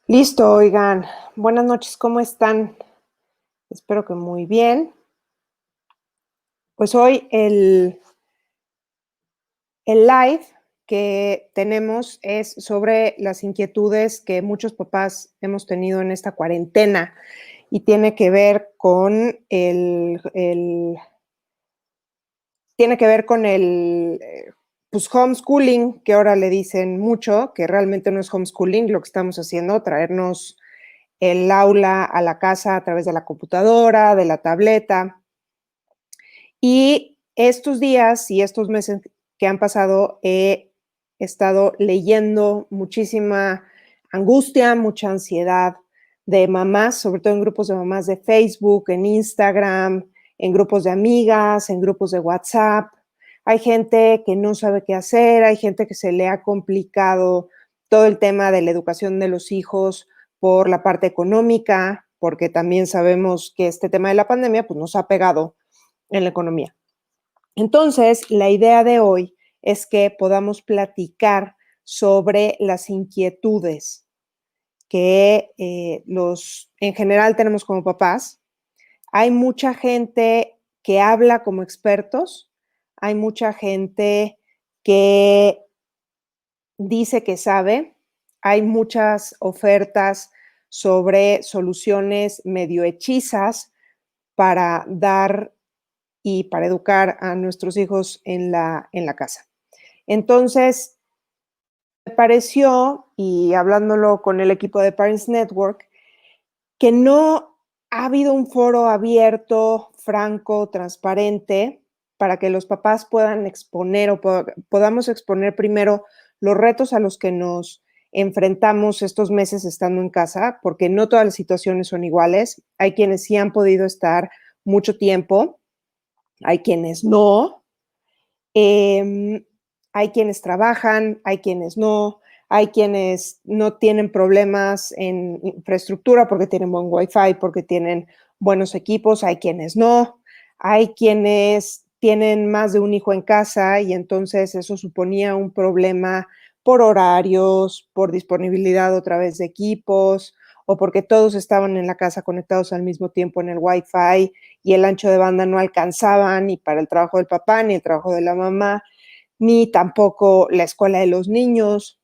Listo, oigan. Buenas noches, ¿cómo están? Espero que muy bien. Pues hoy el live que tenemos es sobre las inquietudes que muchos papás hemos tenido en esta cuarentena y tiene que ver con pues homeschooling, que ahora le dicen mucho, que realmente no es homeschooling lo que estamos haciendo, traernos el aula a la casa a través de la computadora, de la tableta. Y estos días y estos meses que han pasado, he estado leyendo muchísima angustia, mucha ansiedad de mamás, sobre todo en grupos de mamás de Facebook, en Instagram, en grupos de amigas, en grupos de WhatsApp. Hay gente que no sabe qué hacer, hay gente que se le ha complicado todo el tema de la educación de los hijos por la parte económica, porque también sabemos que este tema de la pandemia pues, nos ha pegado en la economía. Entonces, la idea de hoy es que podamos platicar sobre las inquietudes que en general tenemos como papás. Hay mucha gente que habla como expertos, hay mucha gente que dice que sabe, hay muchas ofertas sobre soluciones medio hechizas para dar y para educar a nuestros hijos en la casa. Entonces, me pareció, y hablándolo con el equipo de Parents Network, que no ha habido un foro abierto, franco, transparente, para que los papás puedan exponer o podamos exponer primero los retos a los que nos enfrentamos estos meses estando en casa, porque no todas las situaciones son iguales. Hay quienes sí han podido estar mucho tiempo, hay quienes no, hay quienes trabajan, hay quienes no, hay quienes no tienen problemas en infraestructura porque tienen buen Wi-Fi, porque tienen buenos equipos, hay quienes no, hay quienes tienen más de un hijo en casa y entonces eso suponía un problema por horarios, por disponibilidad otra vez de equipos o porque todos estaban en la casa conectados al mismo tiempo en el Wi-Fi y el ancho de banda no alcanzaba ni para el trabajo del papá, ni el trabajo de la mamá, ni tampoco la escuela de los niños.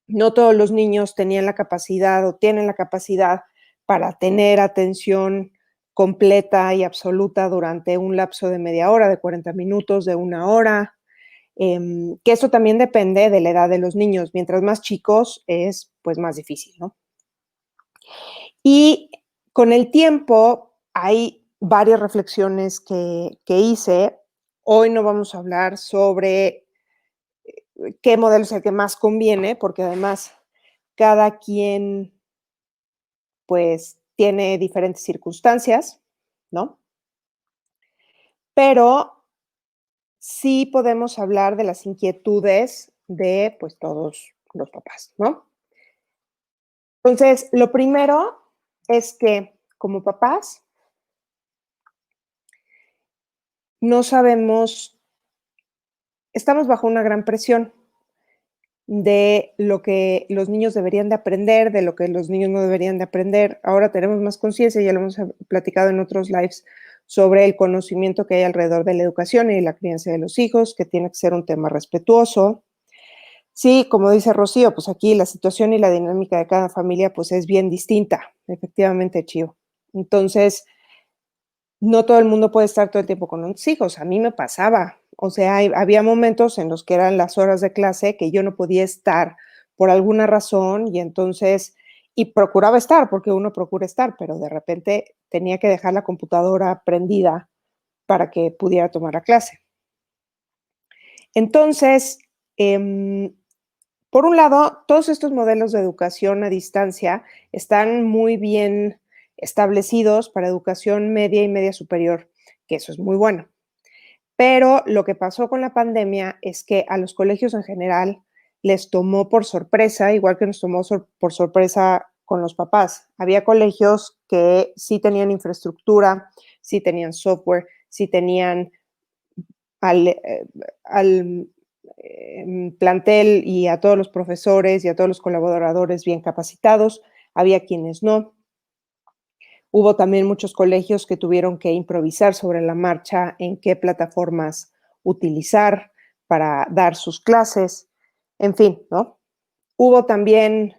No todos los niños tenían la capacidad o tienen la capacidad para tener atención completa y absoluta durante un lapso de media hora, de 40 minutos, de una hora. Que eso también depende de la edad de los niños. Mientras más chicos es pues más difícil, ¿no? Y con el tiempo hay varias reflexiones que hice. Hoy no vamos a hablar sobre qué modelo es el que más conviene, porque además cada quien pues tiene diferentes circunstancias, ¿no? Pero sí podemos hablar de las inquietudes de pues todos los papás, ¿no? Entonces, lo primero es que como papás no sabemos, estamos bajo una gran presión de lo que los niños deberían de aprender, de lo que los niños no deberían de aprender. Ahora tenemos más conciencia, ya lo hemos platicado en otros lives, sobre el conocimiento que hay alrededor de la educación y la crianza de los hijos, que tiene que ser un tema respetuoso. Sí, como dice Rocío, pues aquí la situación y la dinámica de cada familia pues es bien distinta, efectivamente, Chío. Entonces, no todo el mundo puede estar todo el tiempo con los hijos. A mí me pasaba. O sea, había momentos en los que eran las horas de clase que yo no podía estar por alguna razón y entonces, y procuraba estar, porque uno procura estar, pero de repente tenía que dejar la computadora prendida para que pudiera tomar la clase. Entonces, por un lado, todos estos modelos de educación a distancia están muy bien establecidos para educación media y media superior, que eso es muy bueno. Pero lo que pasó con la pandemia es que a los colegios en general les tomó por sorpresa, igual que nos tomó por sorpresa con los papás. Había colegios que sí tenían infraestructura, sí tenían software, sí tenían al plantel y a todos los profesores y a todos los colaboradores bien capacitados. Había quienes no. Hubo también muchos colegios que tuvieron que improvisar sobre la marcha en qué plataformas utilizar para dar sus clases. En fin, ¿no? Hubo también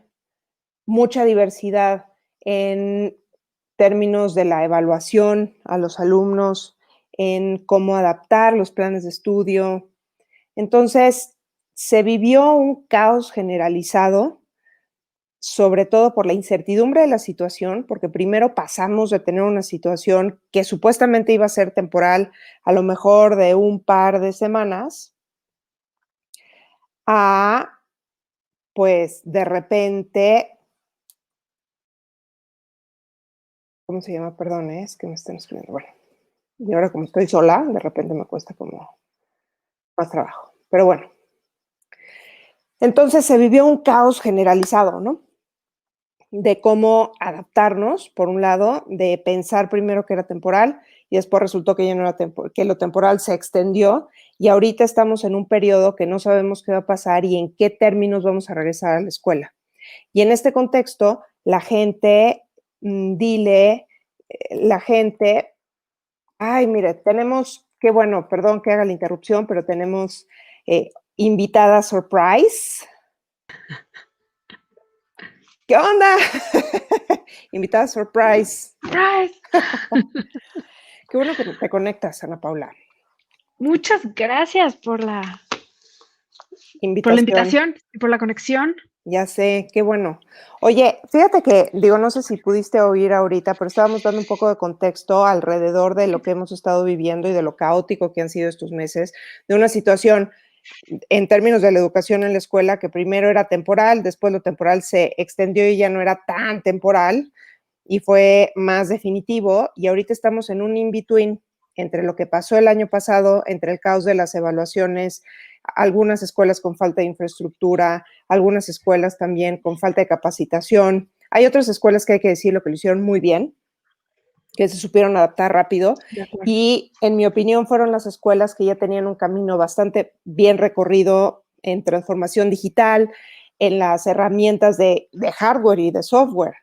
mucha diversidad en términos de la evaluación a los alumnos, en cómo adaptar los planes de estudio. Entonces, se vivió un caos generalizado, sobre todo por la incertidumbre de la situación, porque primero pasamos de tener una situación que supuestamente iba a ser temporal, a lo mejor de un par de semanas, a, pues, de repente, ¿cómo se llama? Perdón, es que me están escribiendo. Bueno, y ahora como estoy sola, de repente me cuesta como más trabajo. Pero bueno, entonces se vivió un caos generalizado, ¿no? De cómo adaptarnos, por un lado, de pensar primero que era temporal y después resultó que ya no era que lo temporal se extendió y ahorita estamos en un periodo que no sabemos qué va a pasar y en qué términos vamos a regresar a la escuela. Y en este contexto, la gente, la gente, ay, mire, tenemos, qué bueno, perdón que haga la interrupción, pero tenemos invitada surprise. ¿Qué onda? Invitada surprise. Surprise. Qué bueno que te conectas, Ana Paula. Muchas gracias por la Invitación. invitación y por la conexión. Ya sé, qué bueno. Oye, fíjate que, digo, no sé si pudiste oír ahorita, pero estábamos dando un poco de contexto alrededor de lo que hemos estado viviendo y de lo caótico que han sido estos meses, de una situación en términos de la educación en la escuela que primero era temporal, después lo temporal se extendió y ya no era tan temporal y fue más definitivo y ahorita estamos en un in-between entre lo que pasó el año pasado, entre el caos de las evaluaciones, algunas escuelas con falta de infraestructura, algunas escuelas también con falta de capacitación. Hay otras escuelas que hay que decirlo que lo hicieron muy bien, que se supieron adaptar rápido y en mi opinión fueron las escuelas que ya tenían un camino bastante bien recorrido en transformación digital, en las herramientas de hardware y de software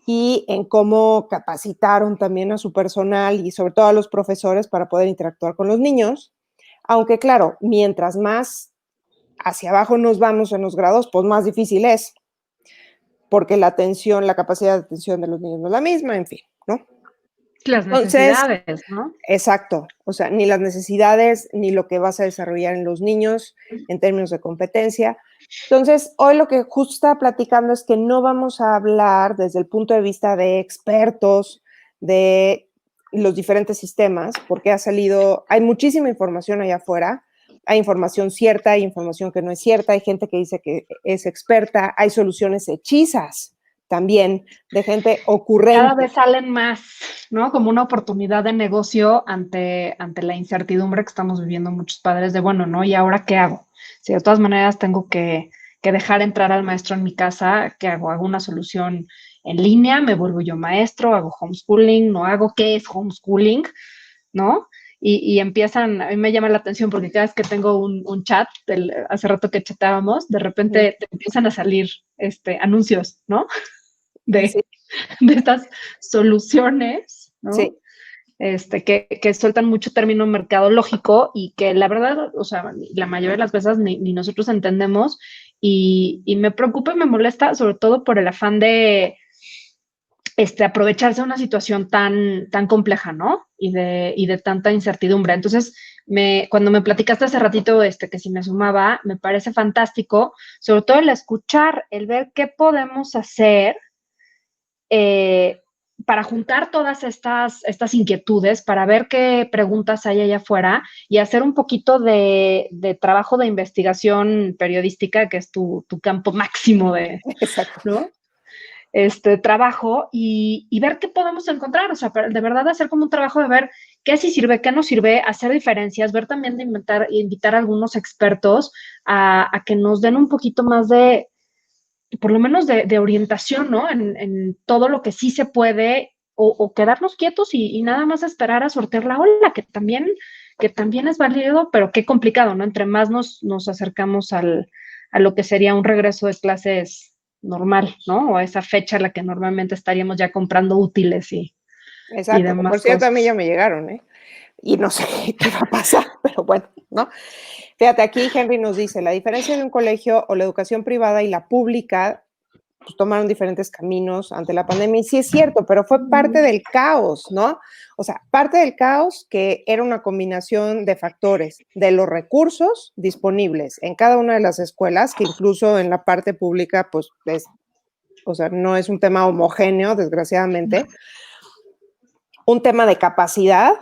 y en cómo capacitaron también a su personal y sobre todo a los profesores para poder interactuar con los niños. Aunque claro, mientras más hacia abajo nos vamos en los grados, pues más difícil es, porque la atención, la capacidad de atención de los niños no es la misma, en fin, ¿no? Las Entonces, necesidades, ¿no? exacto, o sea, ni las necesidades, ni lo que vas a desarrollar en los niños en términos de competencia. Entonces, hoy lo que justo estaba platicando es que no vamos a hablar desde el punto de vista de expertos de los diferentes sistemas, porque ha salido, hay muchísima información allá afuera, hay información cierta, hay información que no es cierta, hay gente que dice que es experta, hay soluciones hechizas también de gente Cada ocurrente. vez salen más, ¿no? Como una oportunidad de negocio ante la incertidumbre que estamos viviendo muchos padres de, bueno, ¿no? ¿Y ahora qué hago? Si de todas maneras tengo que dejar entrar al maestro en mi casa, ¿qué hago? ¿Hago una solución en línea? ¿Me vuelvo yo maestro? ¿Hago homeschooling? ¿No hago? ¿Qué es homeschooling? ¿No? Y empiezan, a mí me llama la atención porque cada vez que tengo un chat, hace rato que chatábamos, de repente te empiezan a salir anuncios, ¿no? Sí, De, de estas soluciones, ¿no? sí. Que sueltan mucho término mercadológico y que la verdad, o sea, la mayoría de las veces ni nosotros entendemos y me preocupa y me molesta sobre todo por el afán de aprovecharse de una situación tan compleja, ¿no? Y de tanta incertidumbre. Entonces, cuando me platicaste hace ratito que si me sumaba, me parece fantástico, sobre todo el escuchar, el ver qué podemos hacer eh, para juntar todas estas inquietudes, para ver qué preguntas hay allá afuera y hacer un poquito de trabajo de investigación periodística, que es tu campo máximo de, Exacto. ¿no? trabajo y ver qué podemos encontrar, o sea, de verdad hacer como un trabajo de ver qué sí sirve, qué no sirve, hacer diferencias, ver también de invitar a algunos expertos a que nos den un poquito más de, por lo menos de orientación, ¿no? En todo lo que sí se puede o quedarnos quietos y nada más esperar a sortear la ola, que también es válido, pero qué complicado, ¿no? Entre más nos acercamos a lo que sería un regreso de clases normal, ¿no? O a esa fecha a la que normalmente estaríamos ya comprando útiles y Exacto, que por demás cierto a mí ya cosas. me llegaron, ¿eh? Y no sé qué va a pasar, pero bueno, ¿no? Fíjate, aquí Henry nos dice, la diferencia de un colegio o la educación privada y la pública, pues tomaron diferentes caminos ante la pandemia. Y sí es cierto, pero fue parte del caos, ¿no? O sea, parte del caos que era una combinación de factores, de los recursos disponibles en cada una de las escuelas, que incluso en la parte pública, pues, o sea, no es un tema homogéneo, desgraciadamente, un tema de capacidad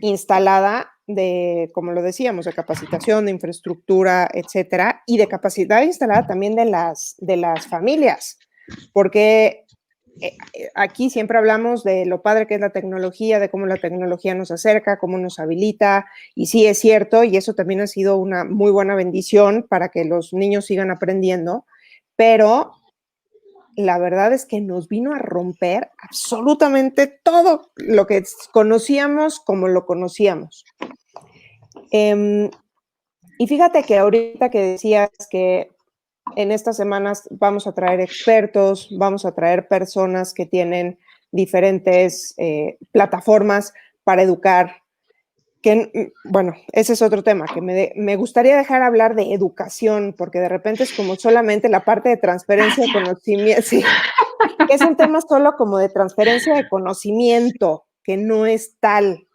instalada de, como lo decíamos, de capacitación, de infraestructura, etcétera, y de capacidad instalada también de las familias, porque aquí siempre hablamos de lo padre que es la tecnología, de cómo la tecnología nos acerca, cómo nos habilita, y sí es cierto, y eso también ha sido una muy buena bendición para que los niños sigan aprendiendo, pero la verdad es que nos vino a romper absolutamente todo lo que conocíamos como lo conocíamos. Y fíjate que ahorita que decías que en estas semanas vamos a traer expertos, vamos a traer personas que tienen diferentes plataformas para educar, que, bueno, ese es otro tema, que me gustaría dejar hablar de educación, porque de repente es como solamente la parte de transferencia de conocimiento, sí, que es un tema solo como de transferencia de conocimiento, que no es tal.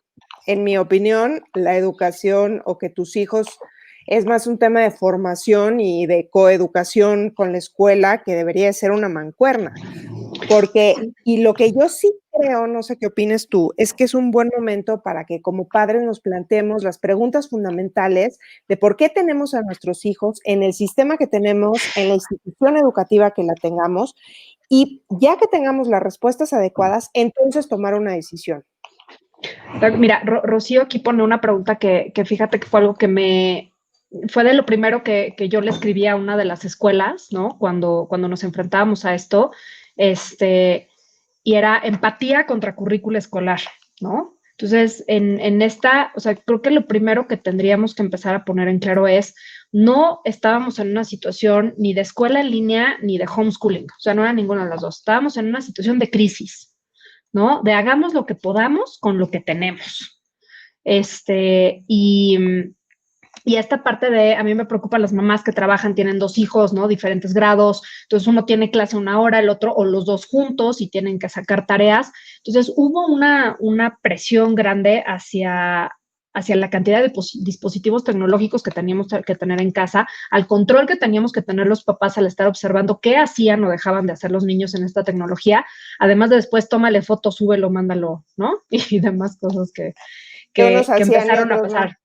En mi opinión, la educación o que tus hijos es más un tema de formación y de coeducación con la escuela que debería ser una mancuerna. Porque, y lo que yo sí creo, no sé qué opines tú, es que es un buen momento para que como padres nos planteemos las preguntas fundamentales de por qué tenemos a nuestros hijos en el sistema que tenemos, en la institución educativa que la tengamos, y ya que tengamos las respuestas adecuadas, entonces tomar una decisión. Mira, Rocío aquí pone una pregunta que fíjate que fue algo que fue de lo primero que yo le escribí a una de las escuelas, ¿no? Cuando nos enfrentábamos a esto, y era empatía contra currícula escolar, ¿no? Entonces, en esta, o sea, creo que lo primero que tendríamos que empezar a poner en claro es, no estábamos en una situación ni de escuela en línea ni de homeschooling, o sea, no era ninguna de las dos, estábamos en una situación de crisis, ¿no? De hagamos lo que podamos con lo que tenemos. Este, y, y esta parte de, a mí me preocupan las mamás que trabajan, tienen dos hijos, ¿no? Diferentes grados, entonces uno tiene clase una hora, el otro, o los dos juntos y tienen que sacar tareas. Entonces hubo una presión grande hacia la cantidad de dispositivos tecnológicos que teníamos que tener en casa, al control que teníamos que tener los papás al estar observando qué hacían o dejaban de hacer los niños en esta tecnología, además de después tómale foto, súbelo, mándalo, ¿no? Y demás cosas Que unos que hacían y empezaron a otros no. pasar.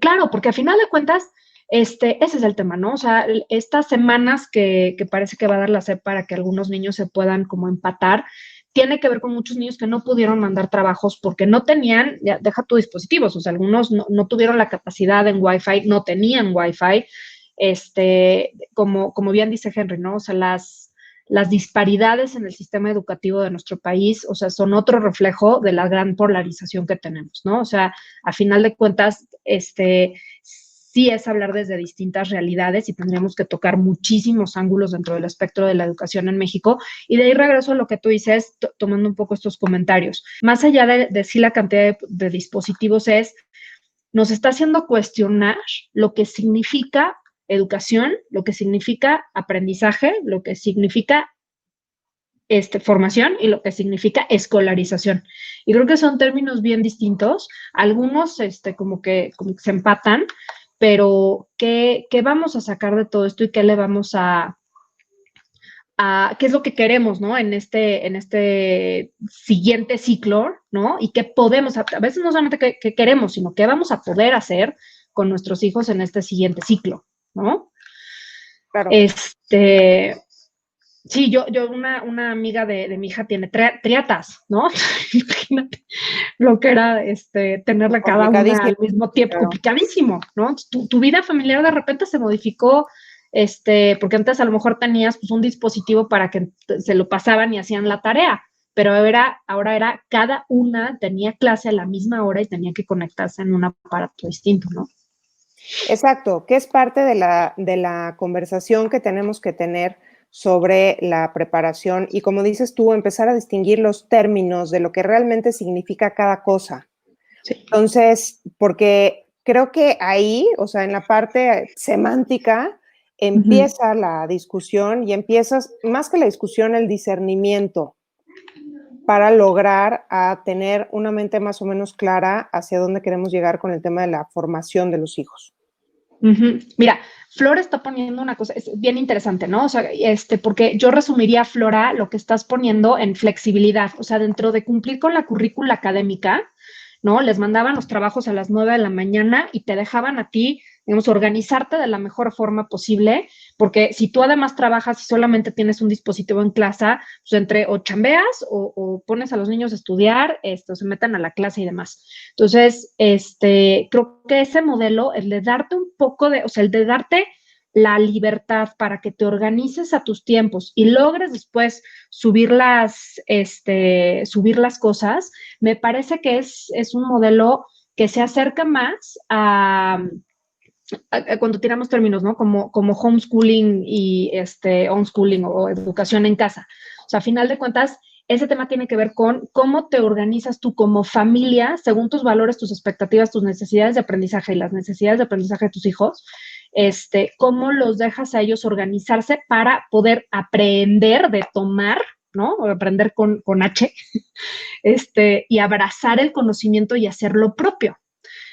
Claro, porque a final de cuentas, ese es el tema, ¿no? O sea, estas semanas que parece que va a dar la SEP para que algunos niños se puedan como empatar, tiene que ver con muchos niños que no pudieron mandar trabajos porque no tenían, ya, deja tus dispositivos, o sea, algunos no tuvieron la capacidad en Wi-Fi, no tenían Wi-Fi, como bien dice Henry, ¿no? O sea, las disparidades en el sistema educativo de nuestro país, o sea, son otro reflejo de la gran polarización que tenemos, ¿no? O sea, a final de cuentas, sí es hablar desde distintas realidades y tendríamos que tocar muchísimos ángulos dentro del espectro de la educación en México. Y de ahí regreso a lo que tú dices, tomando un poco estos comentarios. Más allá de sí la cantidad de dispositivos nos está haciendo cuestionar lo que significa educación, lo que significa aprendizaje, lo que significa formación y lo que significa escolarización. Y creo que son términos bien distintos. Algunos como que se empatan, pero ¿qué vamos a sacar de todo esto y qué le vamos qué es lo que queremos, ¿no? En este siguiente ciclo, ¿no? Y qué podemos, a veces no solamente qué queremos, sino qué vamos a poder hacer con nuestros hijos en este siguiente ciclo, ¿no? Claro. Este, Sí, una amiga de mi hija tiene triatas, ¿no? Imagínate lo que era tenerle cada una Complicadísimo, al mismo tiempo, claro. complicadísimo, ¿no? Tu vida familiar de repente se modificó, porque antes a lo mejor tenías pues, un dispositivo para que se lo pasaban y hacían la tarea, pero ahora era cada una tenía clase a la misma hora y tenía que conectarse en un aparato distinto, ¿no? Exacto, que es parte de la conversación que tenemos que tener sobre la preparación y, como dices tú, empezar a distinguir los términos de lo que realmente significa cada cosa. Sí. Entonces, porque creo que ahí, o sea, en la parte semántica, Ujú. empieza la discusión y empiezas, más que la discusión, el discernimiento para lograr a tener una mente más o menos clara hacia dónde queremos llegar con el tema de la formación de los hijos. Mira, Flora está poniendo una cosa, es bien interesante, ¿no? O sea, porque yo resumiría, Flora, lo que estás poniendo en flexibilidad, o sea, dentro de cumplir con la currícula académica, ¿no? Les mandaban los trabajos a las 9 de la mañana y te dejaban a ti, digamos, organizarte de la mejor forma posible, porque si tú además trabajas y solamente tienes un dispositivo en clase, pues entre o chambeas o pones a los niños a estudiar, o se metan a la clase y demás. Entonces, creo que ese modelo, el de darte un poco de, o sea, el de darte la libertad para que te organices a tus tiempos y logres después subir las cosas, me parece que es un modelo que se acerca más a cuando tiramos términos, ¿no? Como homeschooling y homeschooling o educación en casa. O sea, a final de cuentas, ese tema tiene que ver con cómo te organizas tú como familia según tus valores, tus expectativas, tus necesidades de aprendizaje y las necesidades de aprendizaje de tus hijos, cómo los dejas a ellos organizarse para poder aprender de tomar, ¿no? O aprender con H, y abrazar el conocimiento y hacer lo propio.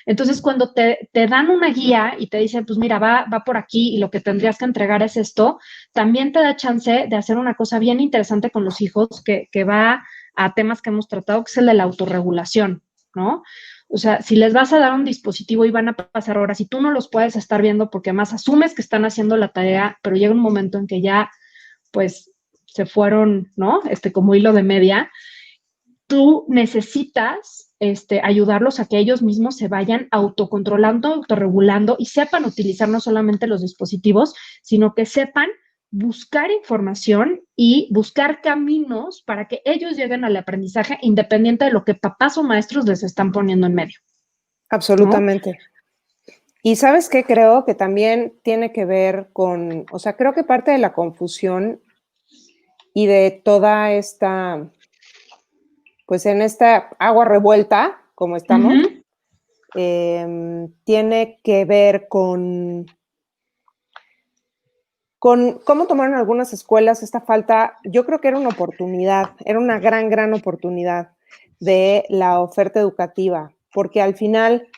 Entonces, cuando te dan una guía y te dicen, pues mira, va por aquí y lo que tendrías que entregar es esto, también te da chance de hacer una cosa bien interesante con los hijos que va a temas que hemos tratado, que es el de la autorregulación, ¿no? O sea, si les vas a dar un dispositivo y van a pasar horas y tú no los puedes estar viendo porque además asumes que están haciendo la tarea, pero llega un momento en que ya, pues, se fueron, ¿no? Como hilo de media, tú necesitas ayudarlos a que ellos mismos se vayan autocontrolando, autorregulando y sepan utilizar no solamente los dispositivos, sino que sepan buscar información y buscar caminos para que ellos lleguen al aprendizaje independiente de lo que papás o maestros les están poniendo en medio, ¿no? Absolutamente. Y sabes qué, creo que también tiene que ver con, o sea, creo que parte de la confusión y de toda esta, pues en esta agua revuelta, como estamos, Ujú. tiene que ver con cómo tomaron algunas escuelas esta falta. Yo creo que era una oportunidad, era una gran, gran oportunidad de la oferta educativa, porque al final,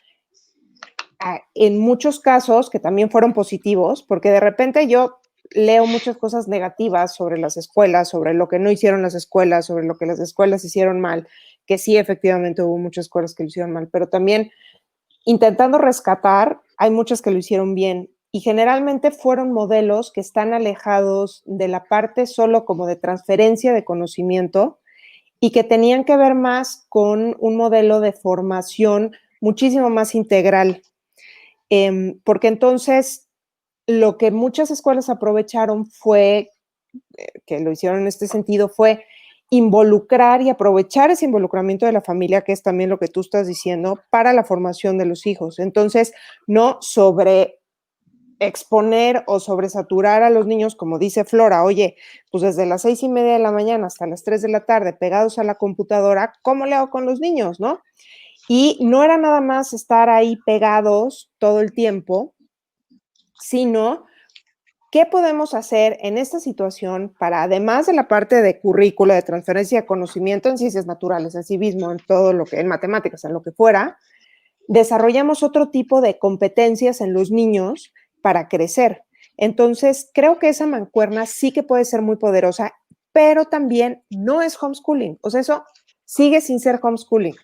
en muchos casos, que también fueron positivos, porque de repente yo leo muchas cosas negativas sobre las escuelas, sobre lo que no hicieron las escuelas, sobre lo que las escuelas hicieron mal, que sí, efectivamente hubo muchas escuelas que lo hicieron mal, pero también intentando rescatar, hay muchas que lo hicieron bien y generalmente fueron modelos que están alejados de la parte solo como de transferencia de conocimiento y que tenían que ver más con un modelo de formación muchísimo más integral. Porque entonces lo que muchas escuelas aprovecharon fue, que lo hicieron en este sentido, fue involucrar y aprovechar ese involucramiento de la familia, que es también lo que tú estás diciendo, para la formación de los hijos. Entonces, no sobre exponer o sobresaturar a los niños, como dice Flora, oye, pues desde las 6:30 de la mañana hasta las 3 de la tarde pegados a la computadora, ¿cómo le hago con los niños, no? Y no era nada más estar ahí pegados todo el tiempo, sino ¿qué podemos hacer en esta situación para, además de la parte de currícula, de transferencia de conocimiento en ciencias naturales, en civismo, en todo lo que, en matemáticas, en lo que fuera, desarrollamos otro tipo de competencias en los niños para crecer? Entonces, creo que esa mancuerna sí que puede ser muy poderosa, pero también no es homeschooling. O sea, eso sigue sin ser homeschooling. O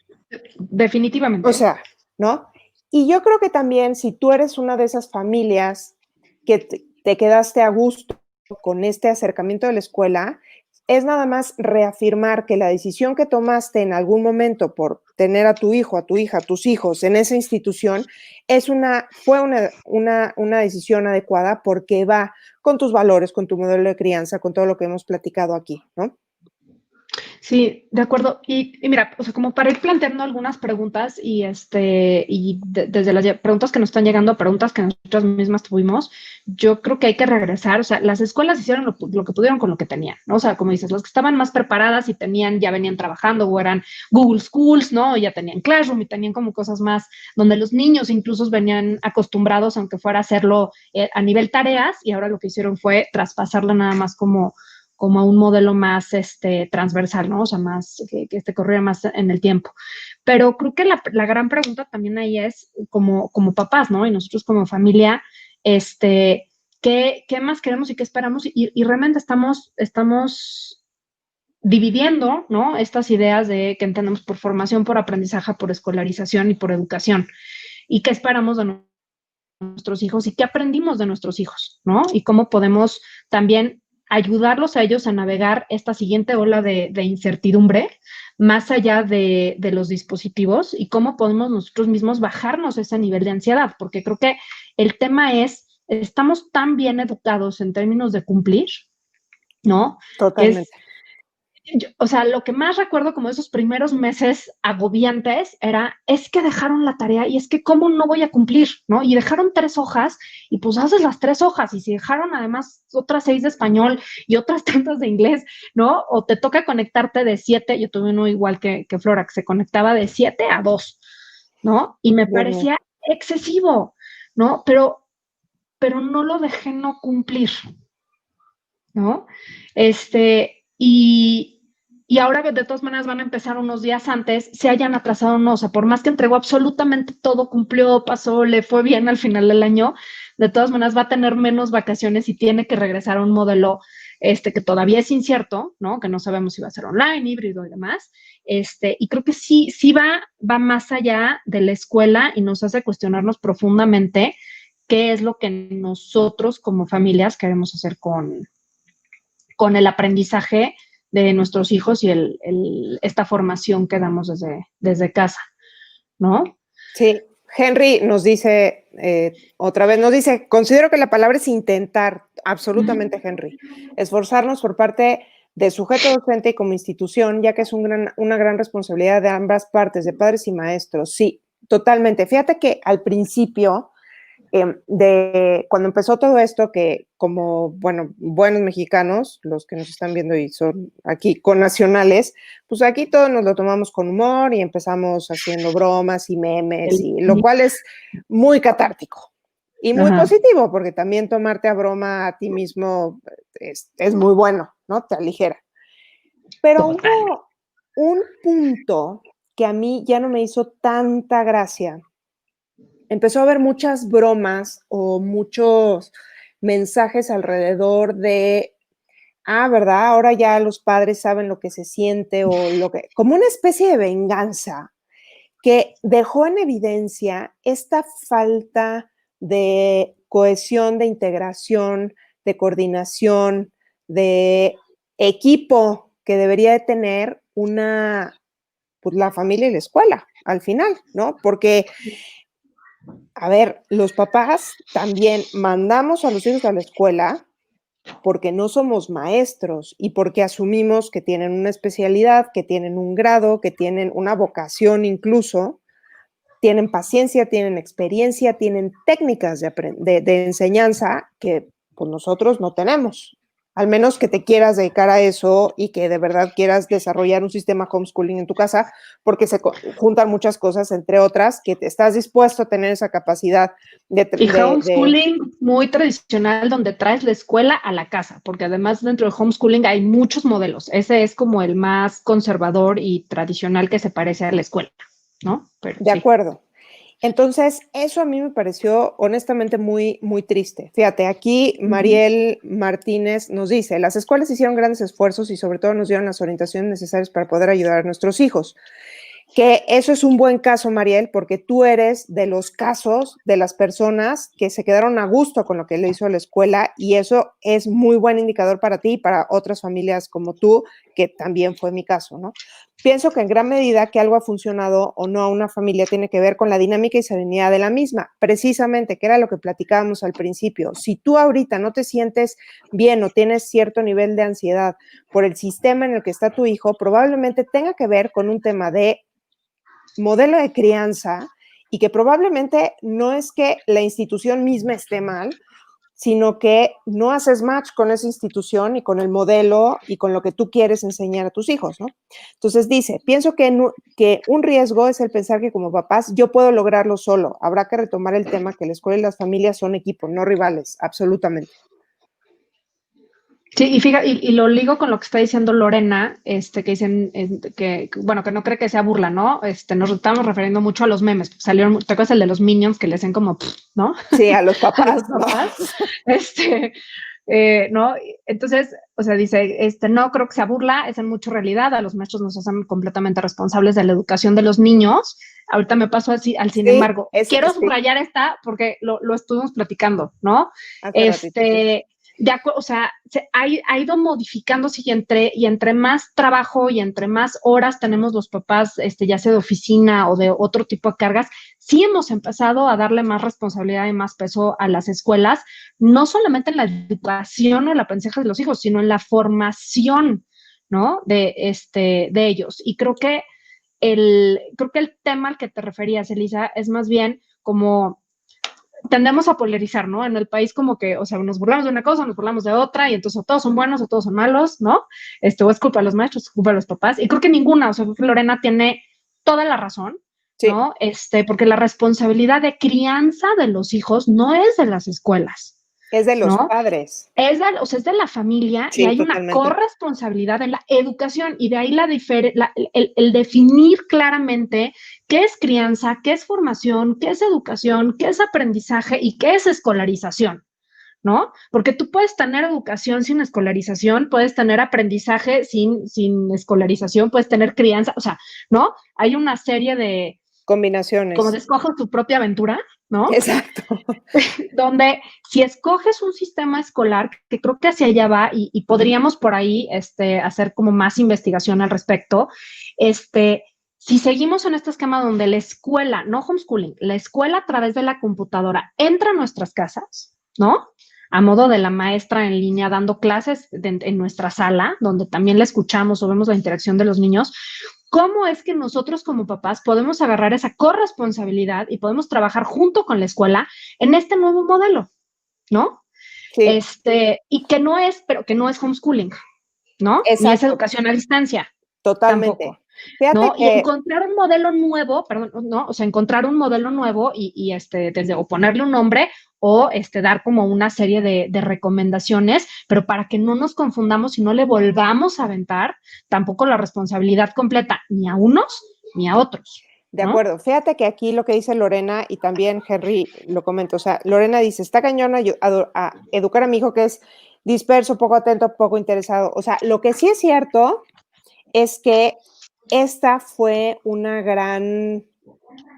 Definitivamente. sea, ¿no? Y yo creo que también si tú eres una de esas familias que te quedaste a gusto con este acercamiento de la escuela es nada más reafirmar que la decisión que tomaste en algún momento por tener a tu hijo, a tu hija, a tus hijos en esa institución fue una decisión adecuada porque va con tus valores, con tu modelo de crianza, con todo lo que hemos platicado aquí, ¿no? Sí, de acuerdo. Y mira, o sea, como para ir planteando algunas preguntas desde las preguntas que nos están llegando a preguntas que nosotras mismas tuvimos, yo creo que hay que regresar. O sea, las escuelas hicieron lo que pudieron con lo que tenían, ¿no? O sea, como dices, las que estaban más preparadas y ya venían trabajando o eran Google Schools, ¿no? Ya tenían Classroom y tenían como cosas más donde los niños incluso venían acostumbrados, aunque fuera a hacerlo a nivel tareas, y ahora lo que hicieron fue traspasarla nada más como a un modelo más transversal, ¿no? O sea, más que corriera más en el tiempo. Pero creo que la gran pregunta también ahí es, como papás, ¿no? Y nosotros como familia, ¿qué más queremos y qué esperamos? Y realmente estamos dividiendo, ¿no? Estas ideas de que entendemos por formación, por aprendizaje, por escolarización y por educación. ¿Y qué esperamos de nuestros hijos y qué aprendimos de nuestros hijos, ¿no? Y cómo podemos también ayudarlos a ellos a navegar esta siguiente ola de incertidumbre más allá de los dispositivos y cómo podemos nosotros mismos bajarnos ese nivel de ansiedad, porque creo que el tema estamos tan bien educados en términos de cumplir, ¿no? Totalmente. O sea, lo que más recuerdo como esos primeros meses agobiantes es que dejaron la tarea y es que cómo no voy a cumplir, ¿no? Y dejaron 3 hojas y pues haces las 3 hojas y si dejaron además otras 6 de español y otras tantas de inglés, ¿no? O te toca conectarte de 7, yo tuve uno igual que Flora, que se conectaba de 7 a 2, ¿no? Y me parecía excesivo, ¿no? Pero no lo dejé no cumplir, ¿no? Y ahora que de todas maneras van a empezar unos días antes, se hayan atrasado o no, o sea, por más que entregó absolutamente todo, cumplió, pasó, le fue bien al final del año, de todas maneras va a tener menos vacaciones y tiene que regresar a un modelo que todavía es incierto, ¿no? Que no sabemos si va a ser online, híbrido y demás. Y creo que sí va más allá de la escuela y nos hace cuestionarnos profundamente qué es lo que nosotros como familias queremos hacer con el aprendizaje de nuestros hijos y esta formación que damos desde casa, ¿no? Sí, Henry nos dice, otra vez nos dice, considero que la palabra es intentar, absolutamente, Henry, esforzarnos por parte del sujeto docente y como institución, ya que es una gran responsabilidad de ambas partes, de padres y maestros. Sí, totalmente. Fíjate que al principio, cuando empezó todo esto, que como, bueno, buenos mexicanos, los que nos están viendo y son aquí connacionales, pues aquí todos nos lo tomamos con humor y empezamos haciendo bromas y memes, y lo cual es muy catártico y muy positivo, porque también tomarte a broma a ti mismo es muy bueno, ¿no? Te aligera. Pero hubo un punto que a mí ya no me hizo tanta gracia. Empezó a haber muchas bromas o muchos mensajes alrededor de, ¿verdad? Ahora ya los padres saben lo que se siente o como una especie de venganza que dejó en evidencia esta falta de cohesión, de integración, de coordinación, de equipo que debería de tener pues la familia y la escuela al final, ¿no? Porque a ver, los papás también mandamos a los hijos a la escuela porque no somos maestros y porque asumimos que tienen una especialidad, que tienen un grado, que tienen una vocación incluso, tienen paciencia, tienen experiencia, tienen técnicas de enseñanza que pues, nosotros no tenemos. Al menos que te quieras dedicar a eso y que de verdad quieras desarrollar un sistema homeschooling en tu casa, porque se juntan muchas cosas, entre otras, que te estás dispuesto a tener esa capacidad y homeschooling muy tradicional, donde traes la escuela a la casa, porque además dentro de homeschooling hay muchos modelos. Ese es como el más conservador y tradicional que se parece a la escuela, ¿no? Pero, de acuerdo. Entonces, eso a mí me pareció honestamente muy, muy triste. Fíjate, aquí Mariel Martínez nos dice, las escuelas hicieron grandes esfuerzos y sobre todo nos dieron las orientaciones necesarias para poder ayudar a nuestros hijos. Que eso es un buen caso, Mariel, porque tú eres de los casos de las personas que se quedaron a gusto con lo que le hizo la escuela y eso es muy buen indicador para ti y para otras familias como tú, que también fue mi caso, ¿no? Pienso que en gran medida que algo ha funcionado o no a una familia tiene que ver con la dinámica y serenidad de la misma, precisamente, que era lo que platicábamos al principio. Si tú ahorita no te sientes bien o tienes cierto nivel de ansiedad por el sistema en el que está tu hijo, probablemente tenga que ver con un tema de modelo de crianza y que probablemente no es que la institución misma esté mal, sino que no haces match con esa institución y con el modelo y con lo que tú quieres enseñar a tus hijos, ¿no? Entonces dice, pienso que un riesgo es el pensar que como papás yo puedo lograrlo solo. Habrá que retomar el tema que la escuela y las familias son equipo, no rivales, absolutamente. Sí, y fíjate, y lo ligo con lo que está diciendo Lorena, que dicen bueno, que no cree que sea burla, ¿no? Nos estamos refiriendo mucho a los memes. Salieron, ¿te acuerdas el de los Minions que le hacen como, ¿no? Sí, a los A los papás, ¿no? papás. ¿No? Entonces, o sea, dice, no creo que sea burla, es en mucha realidad, a los maestros nos hacen completamente responsables de la educación de los niños. Ahorita me paso así, al sin Sí, embargo, quiero sí, subrayar esta porque lo estuvimos platicando, ¿no? hace ratito, sí. O sea, ha ido modificándose y entre más trabajo y entre más horas tenemos los papás, ya sea de oficina o de otro tipo de cargas, sí hemos empezado a darle más responsabilidad y más peso a las escuelas, no solamente en la educación o el aprendizaje de los hijos, sino en la formación, ¿no? De ellos. Y creo que el tema al que te referías, Elisa, es más bien como tendemos a polarizar, ¿no? En el país como que, o sea, nos burlamos de una cosa, nos burlamos de otra, y entonces o todos son buenos o todos son malos, ¿no? O es culpa de los maestros, es culpa de los papás, y creo que ninguna, o sea, Lorena tiene toda la razón, Sí, ¿no? Porque la responsabilidad de crianza de los hijos no es de las escuelas, es de los ¿no? padres. O sea, es de la familia y Sí, hay una totalmente. corresponsabilidad en la educación y de ahí el definir claramente qué es crianza, qué es formación, qué es educación, qué es aprendizaje y qué es escolarización, ¿no? Porque tú puedes tener educación sin escolarización, puedes tener aprendizaje sin escolarización, puedes tener crianza, o sea, ¿no? Hay una serie de, como de Combinaciones. escoge tu propia aventura, ¿no? Exacto. Donde si escoges un sistema escolar, que creo que hacia allá va y podríamos por ahí hacer como más investigación al respecto, si seguimos en este esquema donde la escuela, no homeschooling, la escuela a través de la computadora entra a nuestras casas, ¿no? A modo de la maestra en línea dando clases en nuestra sala, donde también la escuchamos o vemos la interacción de los niños, ¿cómo es que nosotros como papás podemos agarrar esa corresponsabilidad y podemos trabajar junto con la escuela en este nuevo modelo, ¿no? Sí, Y pero que no es homeschooling, ¿no? Ni es exacto, educación a distancia, totalmente. tampoco, Fíjate ¿no? Y que, encontrar un modelo nuevo, perdón, ¿no? O sea, encontrar un modelo nuevo o ponerle un nombre o dar como una serie de recomendaciones, pero para que no nos confundamos y no le volvamos a aventar tampoco la responsabilidad completa ni a unos ni a otros, de ¿no? acuerdo, fíjate que aquí lo que dice Lorena y también Henry lo comento, o sea, Lorena dice, está cañón a educar a mi hijo que es disperso, poco atento, poco interesado. O sea, lo que sí es cierto es que esta fue una gran,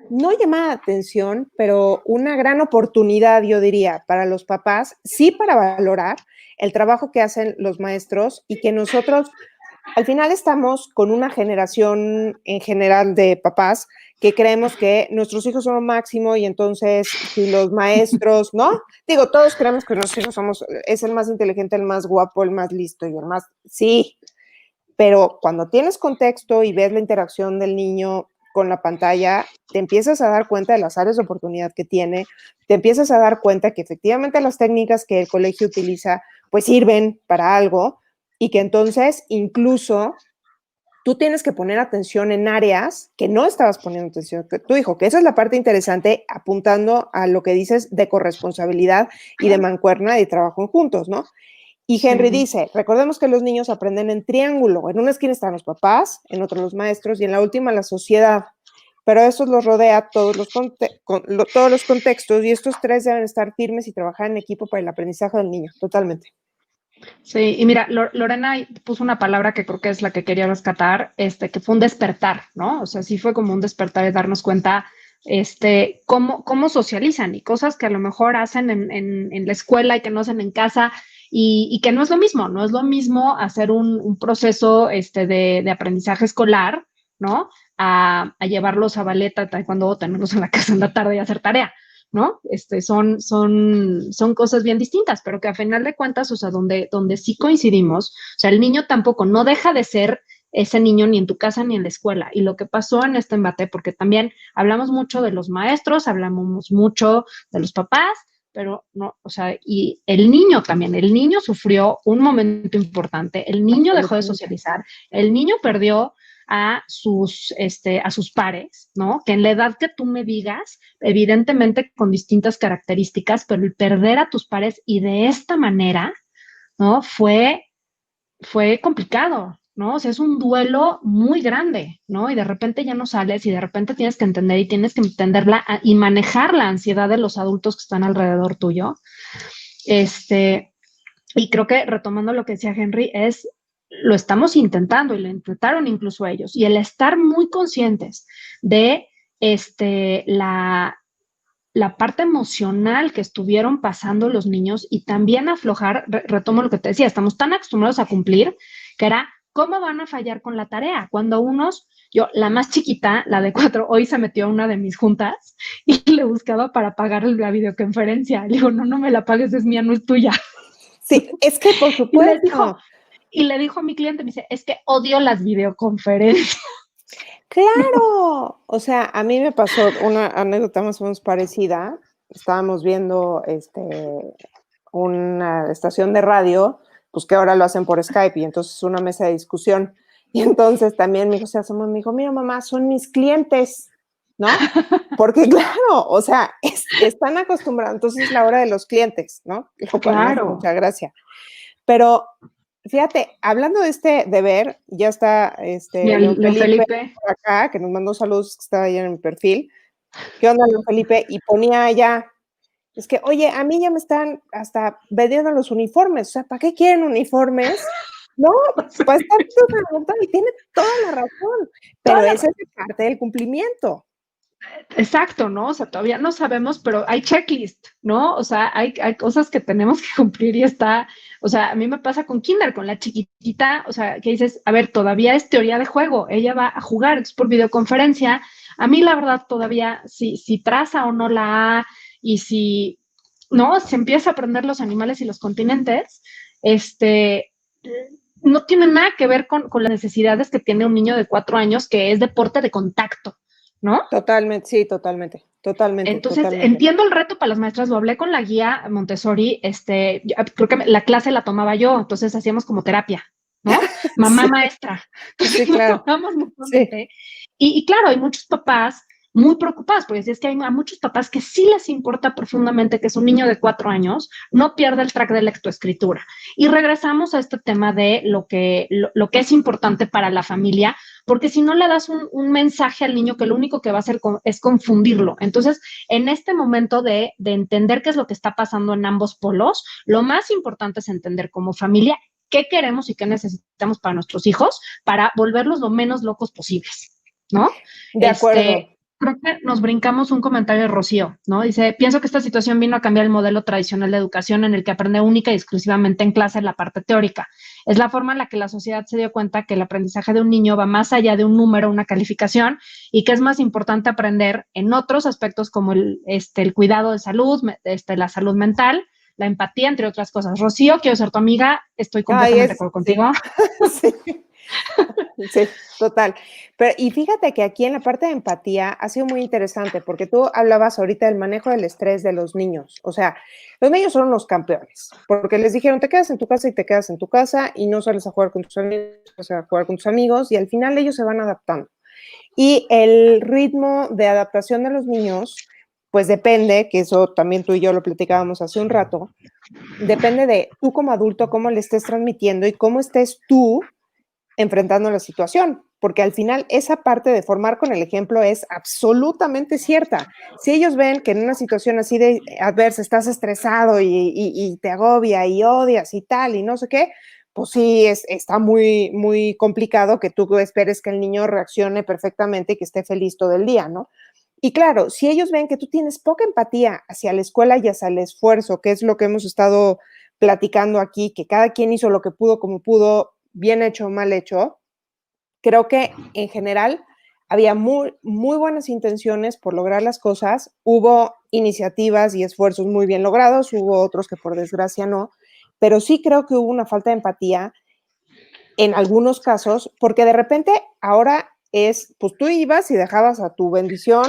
no llamada de atención, pero una gran oportunidad, yo diría, para los papás, sí para valorar el trabajo que hacen los maestros y que nosotros al final estamos con una generación en general de papás que creemos que nuestros hijos son lo máximo y entonces si los maestros, ¿no? Digo, todos creemos que nuestros hijos es el más inteligente, el más guapo, el más listo y el más, sí, pero cuando tienes contexto y ves la interacción del niño con la pantalla, te empiezas a dar cuenta de las áreas de oportunidad que tiene, te empiezas a dar cuenta que efectivamente las técnicas que el colegio utiliza pues sirven para algo y que entonces incluso tú tienes que poner atención en áreas que no estabas poniendo atención que tu hijo, que esa es la parte interesante apuntando a lo que dices de corresponsabilidad y de mancuerna y de trabajo juntos, ¿no? Y Henry Sí. dice, recordemos que los niños aprenden en triángulo. En una esquina están los papás, en otro los maestros y en la última la sociedad. Pero eso los rodea todos los contextos y estos tres deben estar firmes y trabajar en equipo para el aprendizaje del niño. Totalmente. Sí, y mira, Lorena puso una palabra que creo que es la que quería rescatar, que fue un despertar, ¿no? O sea, sí fue como un despertar y darnos cuenta, cómo socializan y cosas que a lo mejor hacen en la escuela y que no hacen en casa y que no es lo mismo, no es lo mismo hacer un proceso, de aprendizaje escolar, ¿no? A llevarlos a ballet, a taekwondo, tenerlos en la casa en la tarde y hacer tarea. ¿No? Son cosas bien distintas, pero que a final de cuentas, o sea, donde sí coincidimos, o sea, el niño tampoco no deja de ser ese niño ni en tu casa ni en la escuela. Y lo que pasó en este embate, porque también hablamos mucho de los maestros, hablamos mucho de los papás, pero no, o sea, y el niño también, el niño sufrió un momento importante, el niño dejó de Absolutamente. socializar, el niño perdió a sus pares, ¿no? Que en la edad que tú me digas, evidentemente con distintas características, pero el perder a tus pares y de esta manera, ¿no? Fue complicado, ¿no? O sea, es un duelo muy grande, ¿no? Y de repente ya no sales y de repente tienes que entender y tienes que entenderla y manejar la ansiedad de los adultos que están alrededor tuyo. Este, y creo que retomando lo que decía Henry, lo estamos intentando y lo intentaron incluso ellos. Y el estar muy conscientes de la parte emocional que estuvieron pasando los niños y también aflojar, retomo lo que te decía, estamos tan acostumbrados a cumplir que era, ¿cómo van a fallar con la tarea? Cuando la más chiquita, la de 4, hoy se metió a una de mis juntas y le buscaba para pagar la videoconferencia. Le digo, no, no me la pagues, es mía, no es tuya. Sí, es que por Y le dijo, supuesto. y le dijo a mi cliente, me dice, es que odio las videoconferencias. Claro, o sea, a mí me pasó una anécdota más o menos parecida. Estábamos viendo una estación de radio, pues que ahora lo hacen por Skype y entonces una mesa de discusión. Y entonces también mi hijo se asomó y me dijo, mira mamá, son mis clientes, ¿no? Porque claro, o sea, están acostumbrados, entonces es la hora de los clientes, ¿no? Lo cual me hace Claro. mucha gracia. Pero fíjate, hablando de este deber, ya está Mira, León León Felipe Felipe. por acá, que nos mandó saludos, que estaba ahí en mi perfil. ¿Qué onda, León Felipe? Y ponía allá, es que, oye, a mí ya me están hasta vendiendo los uniformes, o sea, ¿para qué quieren uniformes? No, para estar preguntando, y tiene toda la razón, Toda pero la, esa es parte del cumplimiento. exacto, ¿no? O sea, todavía no sabemos, pero hay checklist, ¿no? O sea, hay cosas que tenemos que cumplir y o sea, a mí me pasa con Kinder, con la chiquitita, o sea, que dices, a ver, todavía es teoría de juego, ella va a jugar, es por videoconferencia. A mí, la verdad, todavía, si traza o no la A y si, ¿no? Se empieza a aprender los animales y los continentes, no tiene nada que ver con las necesidades que tiene un niño de 4 años, que es deporte de contacto, ¿no? Totalmente, sí, totalmente, totalmente, Entonces, totalmente. entiendo el reto para las maestras, lo hablé con la guía Montessori, creo que la clase la tomaba yo, entonces hacíamos como terapia, ¿no? Mamá Sí, maestra, sí, entonces lo claro, tomamos sí. mutuamente. Y claro, hay muchos papás muy preocupados, porque es que hay a muchos papás que sí les importa profundamente que su niño de 4 años no pierda el track de lectoescritura. Y regresamos a este tema de lo que es importante para la familia, porque si no le das un mensaje al niño que lo único que va a hacer es confundirlo. Entonces, en este momento de entender qué es lo que está pasando en ambos polos, lo más importante es entender como familia qué queremos y qué necesitamos para nuestros hijos para volverlos lo menos locos posibles, ¿no? De acuerdo. Creo que nos brincamos un comentario de Rocío, ¿no? Dice, pienso que esta situación vino a cambiar el modelo tradicional de educación en el que aprende única y exclusivamente en clase la parte teórica. Es la forma en la que la sociedad se dio cuenta que el aprendizaje de un niño va más allá de un número, una calificación, y que es más importante aprender en otros aspectos como el cuidado de salud, la salud mental, la empatía, entre otras cosas. Rocío, quiero ser tu amiga, estoy Ay, completamente de acuerdo sí, contigo. sí. Sí, total. Pero, y fíjate que aquí en la parte de empatía ha sido muy interesante porque tú hablabas ahorita del manejo del estrés de los niños. O sea, los niños son los campeones porque les dijeron te quedas en tu casa y te quedas en tu casa y no sales a jugar con tus amigos, sales a jugar con tus amigos y al final ellos se van adaptando. Y el ritmo de adaptación de los niños, pues depende, que eso también tú y yo lo platicábamos hace un rato, depende de tú como adulto, cómo le estés transmitiendo y cómo estés tú enfrentando la situación. porque al final esa parte de formar con el ejemplo es absolutamente cierta. Si ellos ven que en una situación así de adversa estás estresado y te agobia y odias y tal y no sé qué, pues sí, está muy, muy complicado que tú esperes que el niño reaccione perfectamente y que esté feliz todo el día, ¿no? Y claro, si ellos ven que tú tienes poca empatía hacia la escuela y hacia el esfuerzo, que es lo que hemos estado platicando aquí, que cada quien hizo lo que pudo, como pudo, bien hecho o mal hecho, creo que en general había muy, muy buenas intenciones por lograr las cosas, hubo iniciativas y esfuerzos muy bien logrados, hubo otros que por desgracia no, pero sí creo que hubo una falta de empatía en algunos casos, porque de repente ahora pues tú ibas y dejabas a tu bendición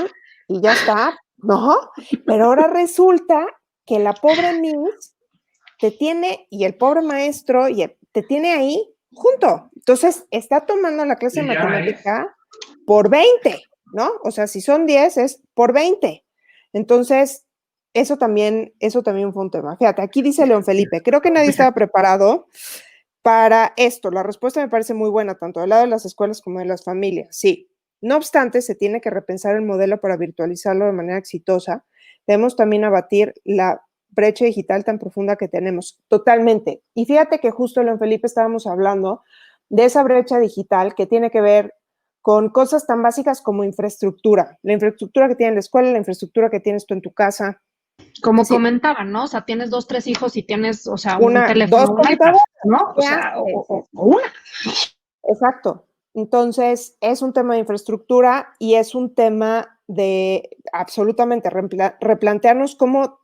y ya está, ¿no? Pero ahora resulta que la pobre Miss te tiene, y el pobre maestro, te tiene ahí junto. Entonces, está tomando la clase de matemática por 20, ¿no? O sea, si son 10, es por 20. Entonces, eso también fue un tema. Fíjate, aquí dice León Felipe, creo que nadie estaba preparado para esto. La respuesta me parece muy buena, tanto del lado de las escuelas como de las familias. Sí. No obstante, se tiene que repensar el modelo para virtualizarlo de manera exitosa. Debemos también abatir la brecha digital tan profunda que tenemos. Totalmente. Y fíjate que justo, León Felipe, estábamos hablando de esa brecha digital que tiene que ver con cosas tan básicas como infraestructura. La infraestructura que tiene la escuela, la infraestructura que tienes tú en tu casa. Como Sí, comentaban, ¿no? O sea, tienes 2, 3 hijos y tienes, o sea, un dos teléfono, un iPad, computadoras. ¿no? O ¿Qué sea, haces? o una. Exacto. Entonces, es un tema de infraestructura y es un tema de absolutamente replantearnos cómo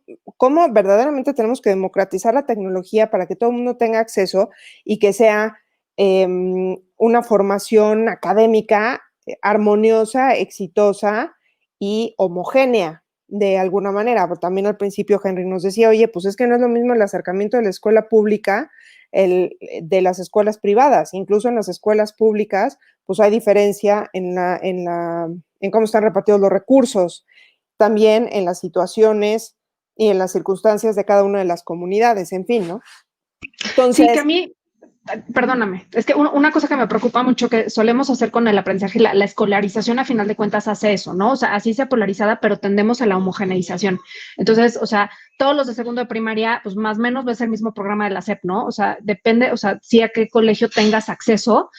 verdaderamente tenemos que democratizar la tecnología para que todo el mundo tenga acceso y que sea una formación académica armoniosa, exitosa y homogénea de alguna manera. Pero también al principio Henry nos decía, oye, pues es que no es lo mismo el acercamiento de la escuela pública de las escuelas privadas. Incluso en las escuelas públicas, pues hay diferencia en cómo están repartidos los recursos, también en las situaciones y en las circunstancias de cada una de las comunidades, en fin, ¿no? Sí, que a Entonces, mí, perdóname, es que una cosa que me preocupa mucho que solemos hacer con el aprendizaje, la escolarización a final de cuentas hace eso, ¿no? O sea, así sea polarizada, pero tendemos a la homogeneización. Entonces, o sea, todos los de segundo de primaria, pues más o menos ves el mismo programa de la SEP, ¿no? O sea, depende, o sea, si a qué colegio tengas acceso,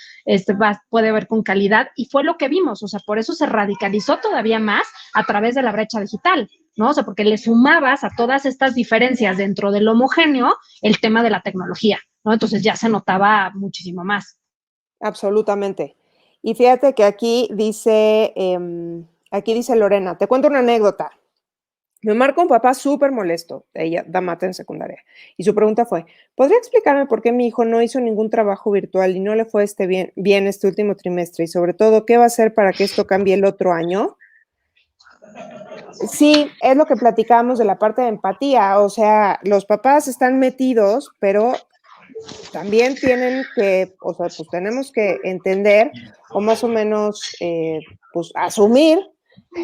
puede ver con calidad y fue lo que vimos, o sea, por eso se radicalizó todavía más a través de la brecha digital, ¿no? O sea, porque le sumabas a todas estas diferencias dentro del homogéneo el tema de la tecnología, ¿no? Entonces ya se notaba muchísimo más. absolutamente. Y fíjate que aquí dice Lorena, te cuento una anécdota. Me marca un papá súper molesto, ella da mate en secundaria, y su pregunta fue, ¿podría explicarme por qué mi hijo no hizo ningún trabajo virtual y no le fue bien este último trimestre? Y sobre todo, ¿qué va a hacer para que esto cambie el otro año? Sí, es lo que platicábamos de la parte de empatía, o sea, los papás están metidos, pero también tienen que, o sea, pues tenemos que entender o más o menos, pues asumir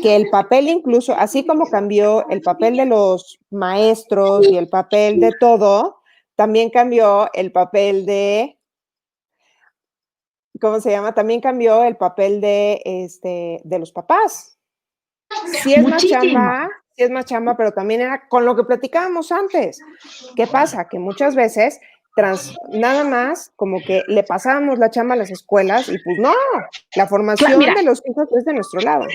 que el papel incluso, así como cambió el papel de los maestros y el papel de todo, también cambió el papel ¿cómo se llama? También cambió el papel de los papás. Muchísimo. Sí es más chamba, pero también era con lo que platicábamos antes. ¿Qué pasa? Que muchas veces nada más como que le pasábamos la chamba a las escuelas y pues no, la formación Mira, de los hijos es de nuestro lado.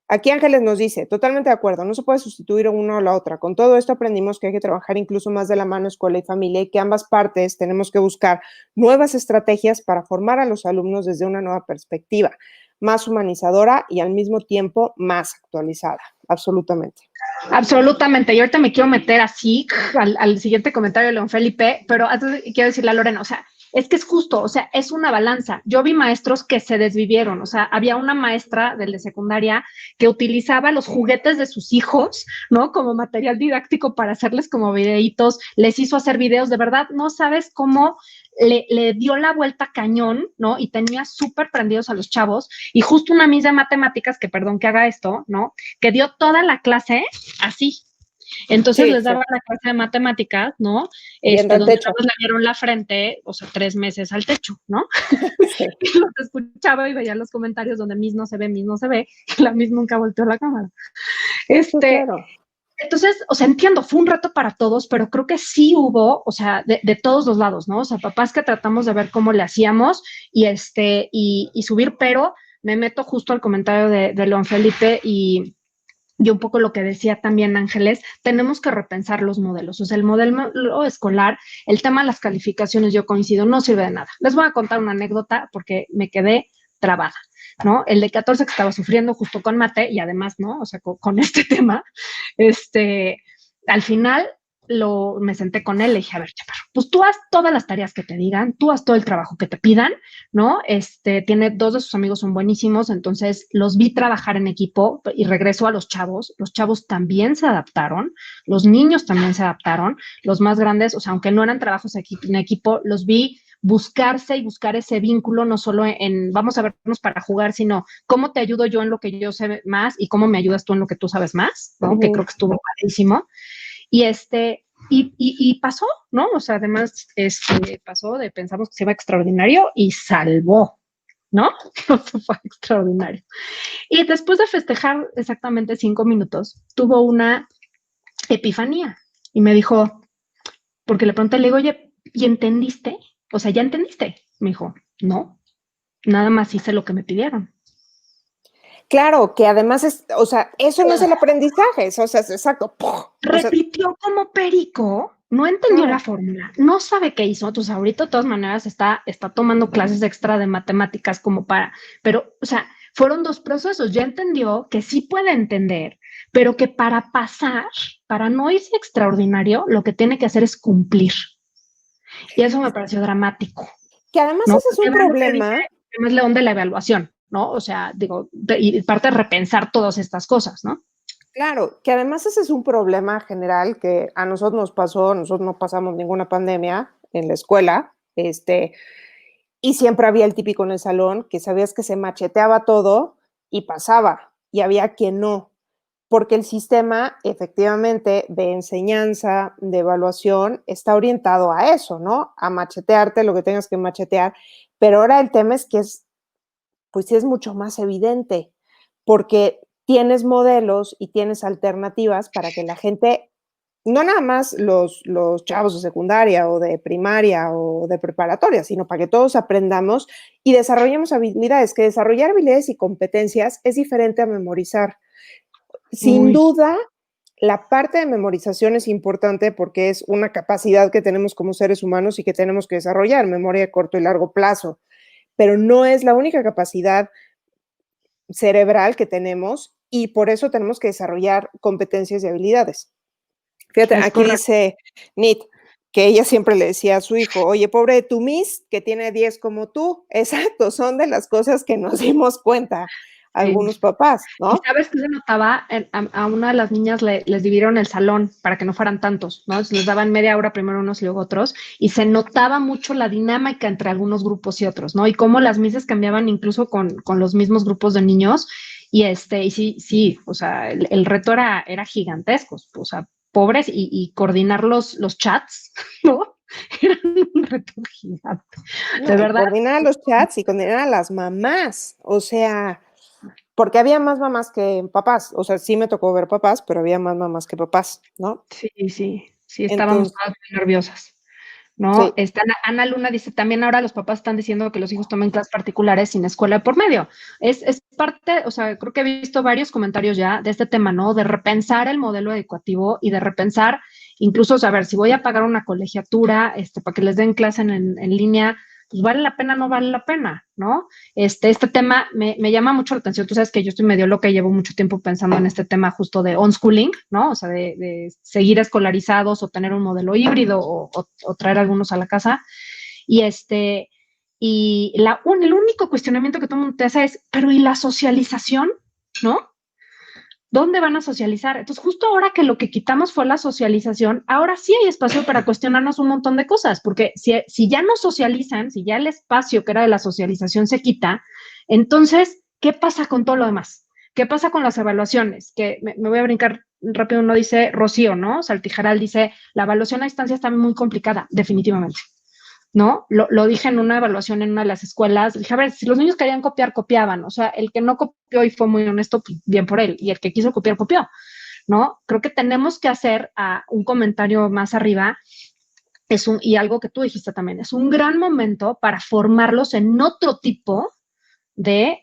Aquí Ángeles nos dice, totalmente de acuerdo, no se puede sustituir una o la otra. Con todo esto aprendimos que hay que trabajar incluso más de la mano escuela y familia y que ambas partes tenemos que buscar nuevas estrategias para formar a los alumnos desde una nueva perspectiva, más humanizadora y al mismo tiempo más actualizada. Absolutamente. absolutamente. Y ahorita me quiero meter así al siguiente comentario de León Felipe, pero antes quiero decirle a Lorena, o sea, es que es justo, o sea, es una balanza. Yo vi maestros que se desvivieron, o sea, había una maestra del de secundaria que utilizaba los juguetes de sus hijos, ¿no? Como material didáctico para hacerles como videitos, les hizo hacer videos, de verdad, no sabes cómo le dio la vuelta cañón, ¿no? Y tenía súper prendidos a los chavos. Y justo una misa de matemáticas, que perdón que haga esto, ¿no? Que dio toda la clase así. Entonces Sí, les sí, daba la clase de matemáticas, ¿no? viendo al Donde techo. nada más le dieron la frente, o sea, 3 meses al techo, ¿no? Sí, Y los escuchaba y veía los comentarios donde Miss no se ve, y la Miss nunca volteó la cámara. sí, Este, claro. entonces, o sea, entiendo, fue un reto para todos, pero creo que sí hubo, o sea, de todos los lados, ¿no? O sea, papás que tratamos de ver cómo le hacíamos y subir, pero me meto justo al comentario de León Felipe y un poco lo que decía también Ángeles, tenemos que repensar los modelos. O sea, el modelo escolar, el tema de las calificaciones, yo coincido, no sirve de nada. Les voy a contar una anécdota porque me quedé trabada, ¿no? El de 14 que estaba sufriendo justo con mate y además, ¿no? O sea, con este tema, al final me senté con él y le dije, a ver, chaparro, pues tú haz todas las tareas que te digan, tú haz todo el trabajo que te pidan, ¿no? Tiene 2 de sus amigos son buenísimos, entonces los vi trabajar en equipo y regreso a los chavos también se adaptaron, los niños también se adaptaron, los más grandes, o sea, aunque no eran trabajos en equipo, los vi buscarse y buscar ese vínculo, no solo en vamos a vernos para jugar, sino cómo te ayudo yo en lo que yo sé más y cómo me ayudas tú en lo que tú sabes más, ¿no? Que creo que estuvo padrísimo. Y y pasó, ¿no? O sea, además, pasó pensamos que se iba extraordinario y salvó, ¿no? Eso fue extraordinario. Y después de festejar exactamente 5 minutos, tuvo una epifanía y me dijo, porque le pregunté, le digo, oye, ¿y entendiste? O sea, ¿ya entendiste? Me dijo, no, nada más hice lo que me pidieron. Claro, que además es, o sea, eso no es el aprendizaje, eso, o sea, es exacto. O sea, Repitió como perico, no entendió la claro, fórmula, no sabe qué hizo. Entonces, ahorita de todas maneras está tomando clases extra de matemáticas como pero, o sea, fueron 2 procesos. Ya entendió que sí puede entender, pero que para pasar, para no irse extraordinario, lo que tiene que hacer es cumplir. Y eso me pareció dramático, que además ¿no? ese es Porque un ve lo que dice problema. además León de la evaluación, ¿no? O sea, digo, y parte de repensar todas estas cosas, ¿no? Claro, que además ese es un problema general que a nosotros nos pasó, nosotros no pasamos ninguna pandemia en la escuela, y siempre había el típico en el salón que sabías que se macheteaba todo y pasaba, y había quien no, porque el sistema efectivamente de enseñanza, de evaluación, está orientado a eso, ¿no? A machetearte lo que tengas que machetear, pero ahora el tema es que pues sí es mucho más evidente, porque tienes modelos y tienes alternativas para que la gente, no nada más los chavos de secundaria o de primaria o de preparatoria, sino para que todos aprendamos y desarrollemos habilidades, que desarrollar habilidades y competencias es diferente a memorizar. Sin Uy, duda, la parte de memorización es importante porque es una capacidad que tenemos como seres humanos y que tenemos que desarrollar, memoria de corto y largo plazo, pero no es la única capacidad cerebral que tenemos y por eso tenemos que desarrollar competencias y habilidades. Fíjate, es aquí correcto. dice Nit que ella siempre le decía a su hijo, oye, pobre de tu Miss, que tiene 10 como tú. Exacto, son de las cosas que nos dimos cuenta Sí. algunos papás, Y ¿no? sabes que se notaba, a una de las niñas les dividieron el salón para que no fueran tantos, ¿no? Entonces les daban media hora primero unos y luego otros, y se notaba mucho la dinámica entre algunos grupos y otros, ¿no? Y cómo las misas cambiaban incluso con los mismos grupos de niños, y sí, sí, o sea, el reto era gigantesco, o sea, pobres, y coordinar los chats, ¿no? Era un reto gigante, de No, y verdad. coordinar los chats y coordinar a las mamás, o sea, porque había más mamás que papás, o sea, sí me tocó ver papás, pero había más mamás que papás, ¿no? Sí, sí, sí, estábamos Entonces, todas muy nerviosas. ¿No? sí, Ana Luna dice, también ahora los papás están diciendo que los hijos tomen clases particulares sin escuela de por medio. Es parte, o sea, creo que he visto varios comentarios ya de este tema, ¿no? De repensar el modelo educativo y de repensar, incluso, saber si voy a pagar una colegiatura, para que les den clase en línea, pues vale la pena, no vale la pena, ¿no? Este tema me llama mucho la atención. Tú sabes que yo estoy medio loca y llevo mucho tiempo pensando en este tema justo de unschooling, ¿no? O sea, de seguir escolarizados o tener un modelo híbrido o traer algunos a la casa. Y el único cuestionamiento que todo el mundo te hace es, pero ¿y la socialización? ¿No? ¿Dónde van a socializar? Entonces, justo ahora que lo que quitamos fue la socialización, ahora sí hay espacio para cuestionarnos un montón de cosas, porque si ya no socializan, si ya el espacio que era de la socialización se quita, entonces, ¿qué pasa con todo lo demás? ¿Qué pasa con las evaluaciones? Que me voy a brincar rápido uno dice, Rocío, ¿no? Saltijaral dice, la evaluación a distancia está muy complicada, definitivamente. ¿No? Lo dije en una evaluación en una de las escuelas, dije, a ver, si los niños querían copiar, copiaban, o sea, el que no copió y fue muy honesto, pues, bien por él, y el que quiso copiar, copió, ¿no? Creo que tenemos que hacer un comentario más arriba, y algo que tú dijiste también, es un gran momento para formarlos en otro tipo de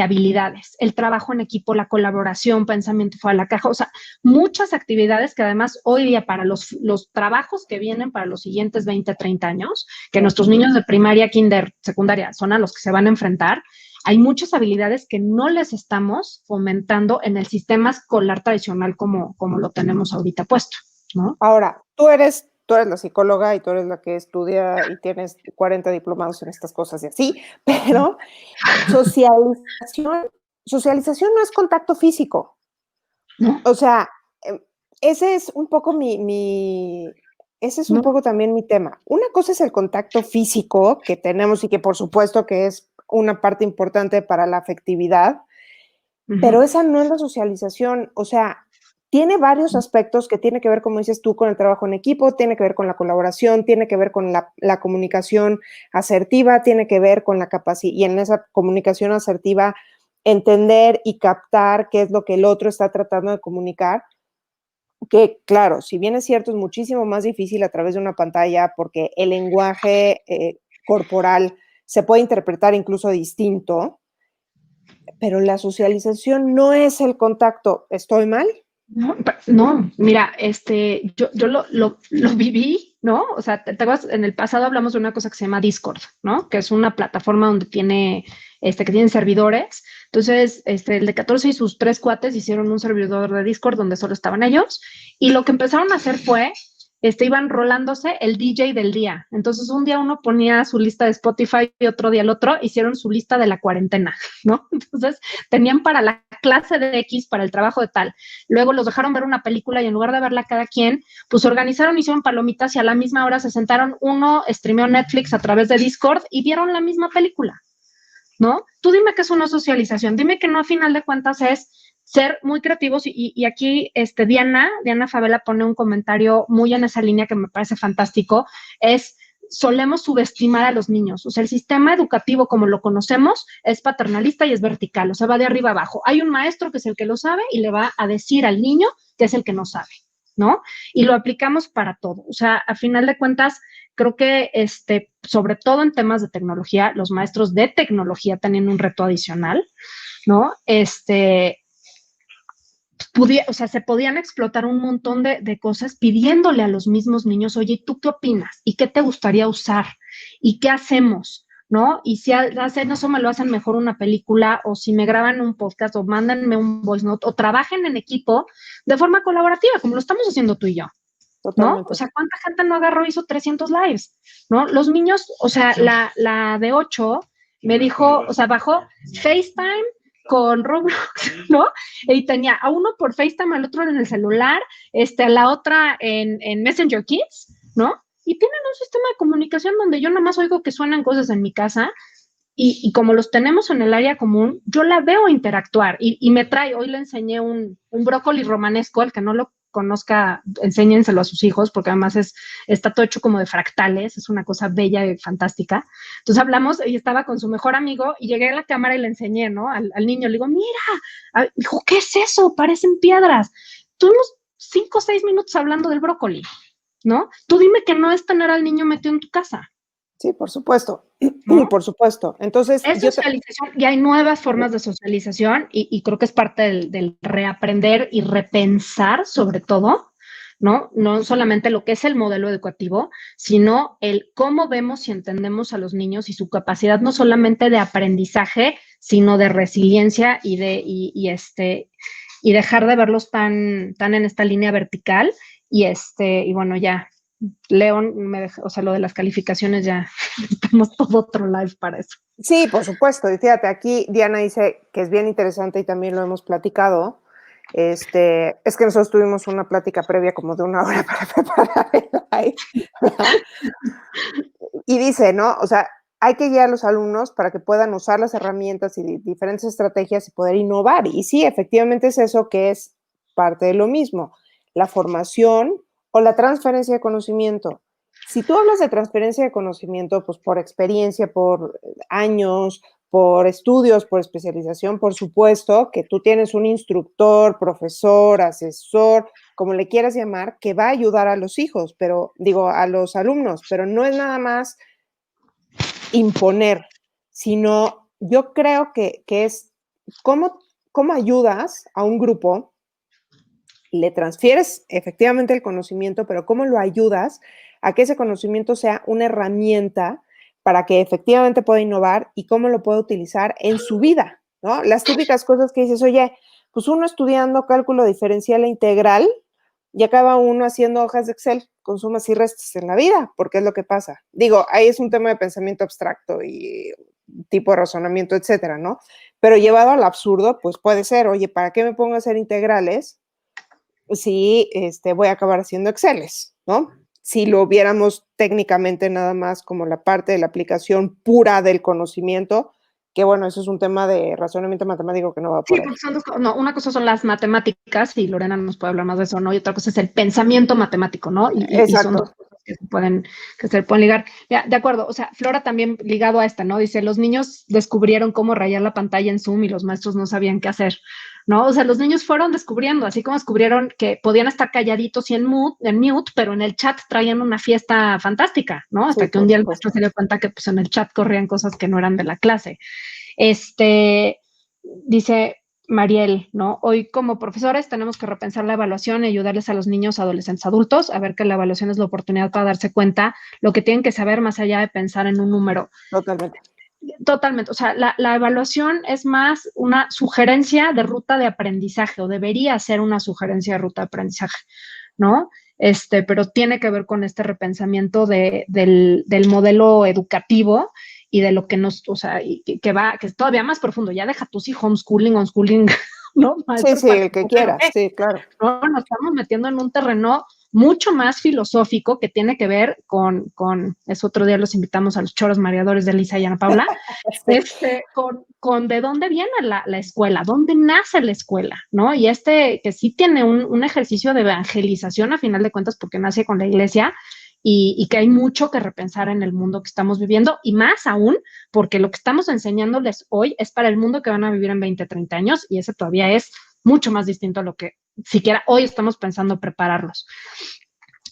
habilidades, el trabajo en equipo, la colaboración, pensamiento fuera de la caja, o sea, muchas actividades que además hoy día para los trabajos que vienen para los siguientes 20, 30 años, que nuestros niños de primaria, kinder, secundaria son a los que se van a enfrentar, hay muchas habilidades que no les estamos fomentando en el sistema escolar tradicional como lo tenemos ahorita puesto, ¿no? Ahora, tú eres la psicóloga y tú eres la que estudia y tienes 40 diplomados en estas cosas y así, pero socialización, socialización no es contacto físico. ¿No? O sea, ese es un poco ese es un ¿No? poco también mi tema. Una cosa es el contacto físico que tenemos y que por supuesto que es una parte importante para la afectividad, pero esa no es la socialización. O sea, tiene varios aspectos que tiene que ver, como dices tú, con el trabajo en equipo, tiene que ver con la colaboración, tiene que ver con la comunicación asertiva, tiene que ver con la capacidad, y en esa comunicación asertiva, entender y captar qué es lo que el otro está tratando de comunicar, que claro, si bien es cierto, es muchísimo más difícil a través de una pantalla porque el lenguaje corporal se puede interpretar incluso distinto, pero la socialización no es el contacto. ¿Estoy mal? No, no, mira, yo lo viví, ¿no? O sea, te acuerdas, en el pasado hablamos de una cosa que se llama Discord, ¿no? Que es una plataforma donde que tienen servidores. Entonces, el de 14 y sus tres cuates hicieron un servidor de Discord donde solo estaban ellos. Y lo que empezaron a hacer fue iban rolándose el DJ del día. Entonces, un día uno ponía su lista de Spotify y otro día el otro hicieron su lista de la cuarentena, ¿no? Entonces, tenían para la clase de X, para el trabajo de tal. Luego los dejaron ver una película y en lugar de verla cada quien, pues organizaron, hicieron palomitas y a la misma hora se sentaron, uno streameó Netflix a través de Discord y vieron la misma película, ¿no? Tú dime que es una socialización, dime que no a final de cuentas es ser muy creativos y aquí Diana Favela pone un comentario muy en esa línea que me parece fantástico, solemos subestimar a los niños. O sea, el sistema educativo como lo conocemos es paternalista y es vertical, o sea, va de arriba abajo. Hay un maestro que es el que lo sabe y le va a decir al niño que es el que no sabe, ¿no? Y lo aplicamos para todo. O sea, a final de cuentas, creo que sobre todo en temas de tecnología, los maestros de tecnología tienen un reto adicional, ¿no? O sea, se podían explotar un montón de cosas pidiéndole a los mismos niños, oye, ¿tú qué opinas? ¿Y qué te gustaría usar? ¿Y qué hacemos? ¿No? Y si hacen eso, me lo hacen mejor una película, o si me graban un podcast, o mándenme un voice note, o trabajen en equipo de forma colaborativa, como lo estamos haciendo tú y yo, ¿no? Totalmente. O sea, ¿cuánta gente no agarró y hizo 300 lives? ¿No? Los niños, o sea, la de 8 me dijo, o sea, bajó FaceTime con Roblox, ¿no? Y tenía a uno por FaceTime, al otro en el celular, a la otra en Messenger Kids, ¿no? Y tienen un sistema de comunicación donde yo nomás oigo que suenan cosas en mi casa y como los tenemos en el área común, yo la veo interactuar y me trae, hoy le enseñé un brócoli romanesco, el que no lo conozca, enséñenselo a sus hijos, porque además está todo hecho como de fractales, es una cosa bella y fantástica. Entonces hablamos, y estaba con su mejor amigo, y llegué a la cámara y le enseñé, ¿no? Al niño, le digo, mira, dijo, ¿qué es eso? Parecen piedras. Tuvimos 5 o 6 minutos hablando del brócoli, ¿no? Tú dime que no es tener al niño metido en tu casa. Sí, por supuesto. ¿No? Por supuesto. Entonces, Es socialización y hay nuevas formas de socialización y creo que es parte del reaprender y repensar sobre todo, ¿no? No solamente lo que es el modelo educativo, sino el cómo vemos y entendemos a los niños y su capacidad no solamente de aprendizaje, sino de resiliencia y dejar de verlos tan en esta línea vertical y bueno, ya León, o sea, lo de las calificaciones ya tenemos todo otro live para eso. sí, por supuesto. Y fíjate, aquí Diana dice que es bien interesante y también lo hemos platicado. Es que nosotros tuvimos una plática previa como de 1 hora para preparar el live. Y dice, ¿no? O sea, hay que guiar a los alumnos para que puedan usar las herramientas y diferentes estrategias y poder innovar. Y sí, efectivamente es eso que es parte de lo mismo, la formación o la transferencia de conocimiento. Si tú hablas de transferencia de conocimiento, pues por experiencia, por años, por estudios, por especialización, por supuesto que tú tienes un instructor, profesor, asesor, como le quieras llamar, que va a ayudar a los hijos, pero digo, a los alumnos, pero no es nada más imponer, sino yo creo que es cómo ayudas a un grupo, le transfieres efectivamente el conocimiento, pero cómo lo ayudas a que ese conocimiento sea una herramienta para que efectivamente pueda innovar y cómo lo puede utilizar en su vida, ¿no? Las típicas cosas que dices, oye, pues uno estudiando cálculo diferencial e integral y acaba uno haciendo hojas de Excel con sumas y restas en la vida, porque es lo que pasa. Digo, ahí es un tema de pensamiento abstracto y tipo de razonamiento, etcétera, ¿no? Pero llevado al absurdo, pues puede ser, oye, ¿para qué me pongo a hacer integrales si voy a acabar haciendo Exceles, ¿no? Si lo viéramos técnicamente nada más como la parte de la aplicación pura del conocimiento, que bueno, eso es un tema de razonamiento matemático que no va Sí, por ahí. porque son dos cosas. No, una cosa son las matemáticas, y Lorena nos puede hablar más de eso, ¿no? Y otra cosa es el pensamiento matemático, ¿no? Y son dos Exacto. cosas que se pueden ligar. Ya, de acuerdo, o sea, Flora también ligado a esta, ¿no? Dice, los niños descubrieron cómo rayar la pantalla en Zoom y los maestros no sabían qué hacer, ¿no? O sea, los niños fueron descubriendo, así como descubrieron que podían estar calladitos y en mute, pero en el chat traían una fiesta fantástica, ¿no? Sí, Hasta que un por día el supuesto. maestro se dio cuenta que pues en el chat corrían cosas que no eran de la clase. Dice Mariel, ¿no? Hoy como profesores tenemos que repensar la evaluación y ayudarles a los niños, adolescentes, adultos a ver que la evaluación es la oportunidad para darse cuenta lo que tienen que saber más allá de pensar en un número. Totalmente. Totalmente, o sea, la evaluación es más una sugerencia de ruta de aprendizaje, o debería ser una sugerencia de ruta de aprendizaje, ¿no? Pero tiene que ver con este repensamiento del modelo educativo y de lo que nos, o sea, que es todavía más profundo. Ya deja tu sí homeschooling, unschooling, ¿no? Sí, Maestro sí, para el que pero quieras, sí, claro. ¿no? Nos estamos metiendo en un terreno mucho más filosófico que tiene que ver eso otro día los invitamos a los choros mareadores de Lisa y Ana Paula, Sí. con de dónde viene la escuela, dónde nace la escuela, ¿no? Y que sí tiene un ejercicio de evangelización a final de cuentas porque nace con la iglesia y que hay mucho que repensar en el mundo que estamos viviendo y más aún porque lo que estamos enseñándoles hoy es para el mundo que van a vivir en 20, 30 años y ese todavía es mucho más distinto a lo que siquiera hoy estamos pensando prepararlos.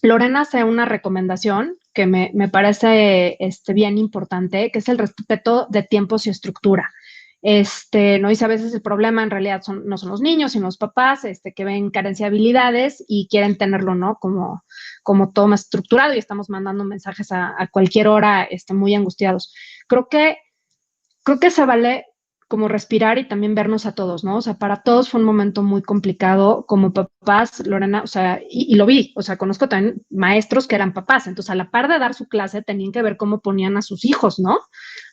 Lorena hace una recomendación que me parece bien importante, que es el respeto de tiempos y estructura. No dice a veces el problema en realidad no son los niños, sino los papás, que ven carencia de habilidades y quieren tenerlo, ¿no? Como todo más estructurado y estamos mandando mensajes a cualquier hora, muy angustiados. Creo que se vale como respirar y también vernos a todos, ¿no? O sea, para todos fue un momento muy complicado como papás, Lorena, o sea, y lo vi, o sea, conozco también maestros que eran papás, entonces a la par de dar su clase tenían que ver cómo ponían a sus hijos, ¿no?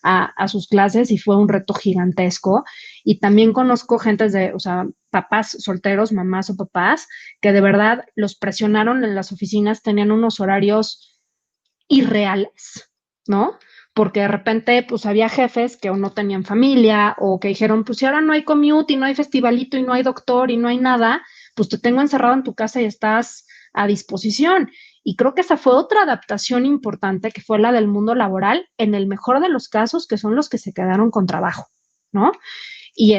A sus clases y fue un reto gigantesco. Y también conozco gentes o sea, papás solteros, mamás o papás, que de verdad los presionaron en las oficinas, tenían unos horarios irreales, ¿no? Porque de repente, pues había jefes que o no tenían familia o que dijeron, pues si ahora no hay commute y no hay festivalito y no hay doctor y no hay nada, pues te tengo encerrado en tu casa y estás a disposición. Y creo que esa fue otra adaptación importante, que fue la del mundo laboral, en el mejor de los casos, que son los que se quedaron con trabajo, ¿no? Y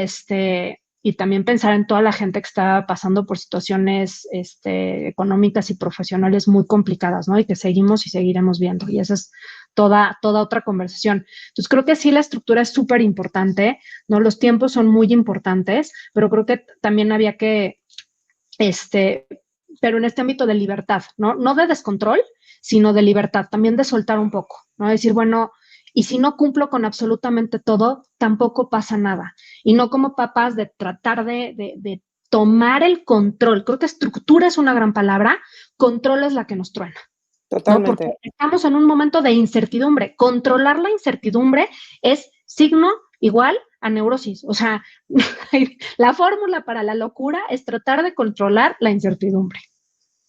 y también pensar en toda la gente que está pasando por situaciones económicas y profesionales muy complicadas, ¿no? Y que seguimos y seguiremos viendo. Y esa es toda otra conversación. Entonces, creo que sí, la estructura es súper importante, ¿no? Los tiempos son muy importantes, pero creo que también había que, pero en este ámbito de libertad, ¿no? No de descontrol, sino de libertad, también de soltar un poco, ¿no? Decir, bueno, y si no cumplo con absolutamente todo, tampoco pasa nada. Y no como papás de tratar de tomar el control. Creo que estructura es una gran palabra, control es la que nos truena, ¿no? Porque Totalmente. estamos en un momento de incertidumbre. Controlar la incertidumbre es signo igual a neurosis. O sea, la fórmula para la locura es tratar de controlar la incertidumbre.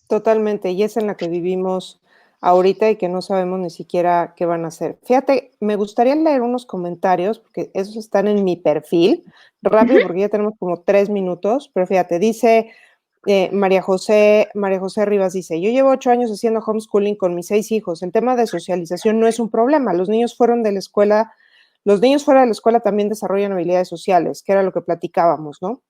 Totalmente, y es en la que vivimos ahorita y que no sabemos ni siquiera qué van a hacer. Fíjate, me gustaría leer unos comentarios, porque esos están en mi perfil, rápido, porque ya tenemos como 3 minutos, pero fíjate, dice María José Rivas dice, yo llevo 8 años haciendo homeschooling con mis 6 hijos. El tema de socialización no es un problema. Los niños fuera de la escuela también desarrollan habilidades sociales, que era lo que platicábamos, ¿no?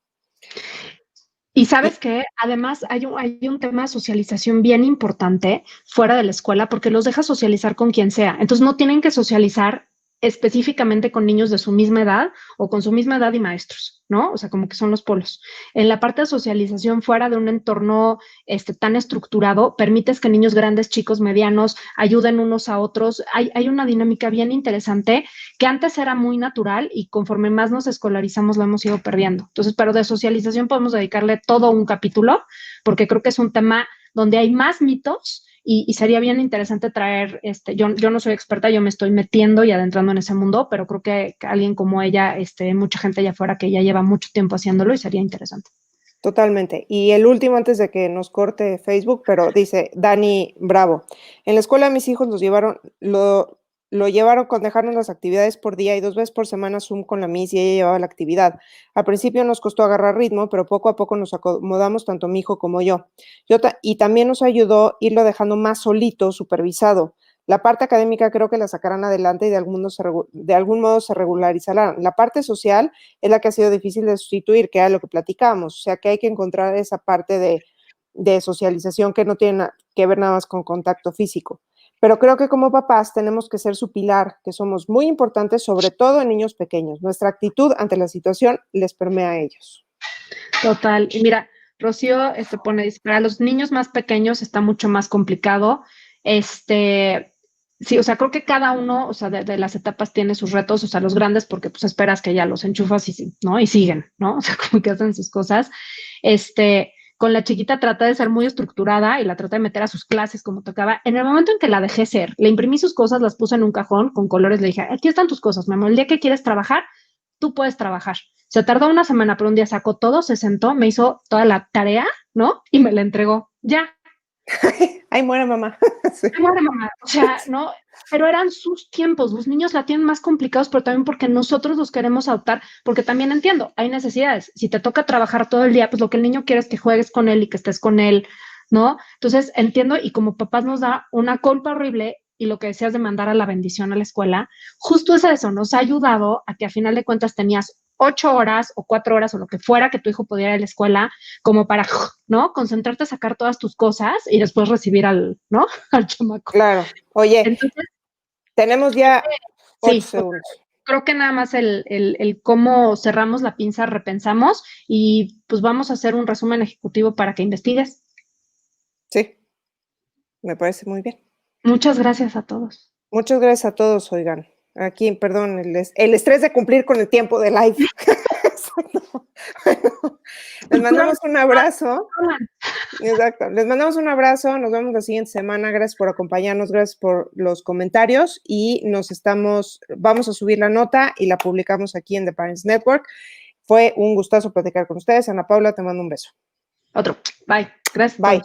Y sabes que además hay un tema de socialización bien importante fuera de la escuela porque los deja socializar con quien sea. Entonces no tienen que socializar específicamente con niños de su misma edad o con su misma edad y maestros, ¿no? O sea, como que son los polos. En la parte de socialización fuera de un entorno tan estructurado, permites que niños grandes, chicos, medianos ayuden unos a otros. Hay una dinámica bien interesante que antes era muy natural y conforme más nos escolarizamos lo hemos ido perdiendo. Entonces, pero de socialización podemos dedicarle todo un capítulo porque creo que es un tema donde hay más mitos y sería bien interesante traer, yo no soy experta, yo me estoy metiendo y adentrando en ese mundo, pero creo que alguien como ella, mucha gente allá afuera que ya lleva mucho tiempo haciéndolo y sería interesante. Totalmente. Y el último antes de que nos corte Facebook, pero dice Dani Bravo. En la escuela mis hijos lo llevaron con dejarnos las actividades por día y 2 veces por semana Zoom con la Miss y ella llevaba la actividad. Al principio nos costó agarrar ritmo, pero poco a poco nos acomodamos tanto mi hijo como yo. Y también nos ayudó irlo dejando más solito, supervisado. La parte académica creo que la sacarán adelante y de algún modo se regularizarán. La parte social es la que ha sido difícil de sustituir, que era lo que platicábamos. O sea, que hay que encontrar esa parte de socialización que no tiene que ver nada más con contacto físico. Pero creo que como papás tenemos que ser su pilar, que somos muy importantes, sobre todo en niños pequeños. Nuestra actitud ante la situación les permea a ellos. Total. Y mira, Rocío dice, para los niños más pequeños está mucho más complicado. Sí, o sea, creo que cada uno, o sea, de las etapas tiene sus retos, o sea, los grandes porque pues esperas que ya los enchufas y, ¿no? Y siguen, ¿no? O sea, como que hacen sus cosas. Con la chiquita trata de ser muy estructurada y la trata de meter a sus clases como tocaba. En el momento en que la dejé ser, le imprimí sus cosas, las puse en un cajón con colores, le dije, aquí están tus cosas, mamá, el día que quieres trabajar, tú puedes trabajar. Se tardó una semana, pero un día sacó todo, se sentó, me hizo toda la tarea, ¿no? Y me la entregó. Ya. Ay, muere mamá. Sí. Ay, muere mamá. O sea, ¿no? Pero eran sus tiempos. Los niños la tienen más complicados, pero también porque nosotros los queremos adoptar, porque también entiendo, hay necesidades. Si te toca trabajar todo el día, pues lo que el niño quiere es que juegues con él y que estés con él, ¿no? Entonces entiendo y como papás nos da una culpa horrible y lo que decías de mandar a la bendición a la escuela, justo es eso, nos ha ayudado a que a final de cuentas tenías 8 horas o 4 horas o lo que fuera que tu hijo pudiera ir a la escuela como para, ¿no? Concentrarte a sacar todas tus cosas y después recibir ¿no? Al chamaco. Claro. Oye, entonces, tenemos ya 8 sí, segundos. creo que nada más el cómo cerramos la pinza, repensamos y pues vamos a hacer un resumen ejecutivo para que investigues. Sí, me parece muy bien. Muchas gracias a todos. Muchas gracias a todos, oigan. Aquí, perdón, el estrés de cumplir con el tiempo de live. Bueno, les mandamos un abrazo. Exacto, les mandamos un abrazo, nos vemos la siguiente semana, gracias por acompañarnos, gracias por los comentarios y vamos a subir la nota y la publicamos aquí en The Parents Network. Fue un gustazo platicar con ustedes. Ana Paula, te mando un beso. Otro. Bye. Gracias. Bye.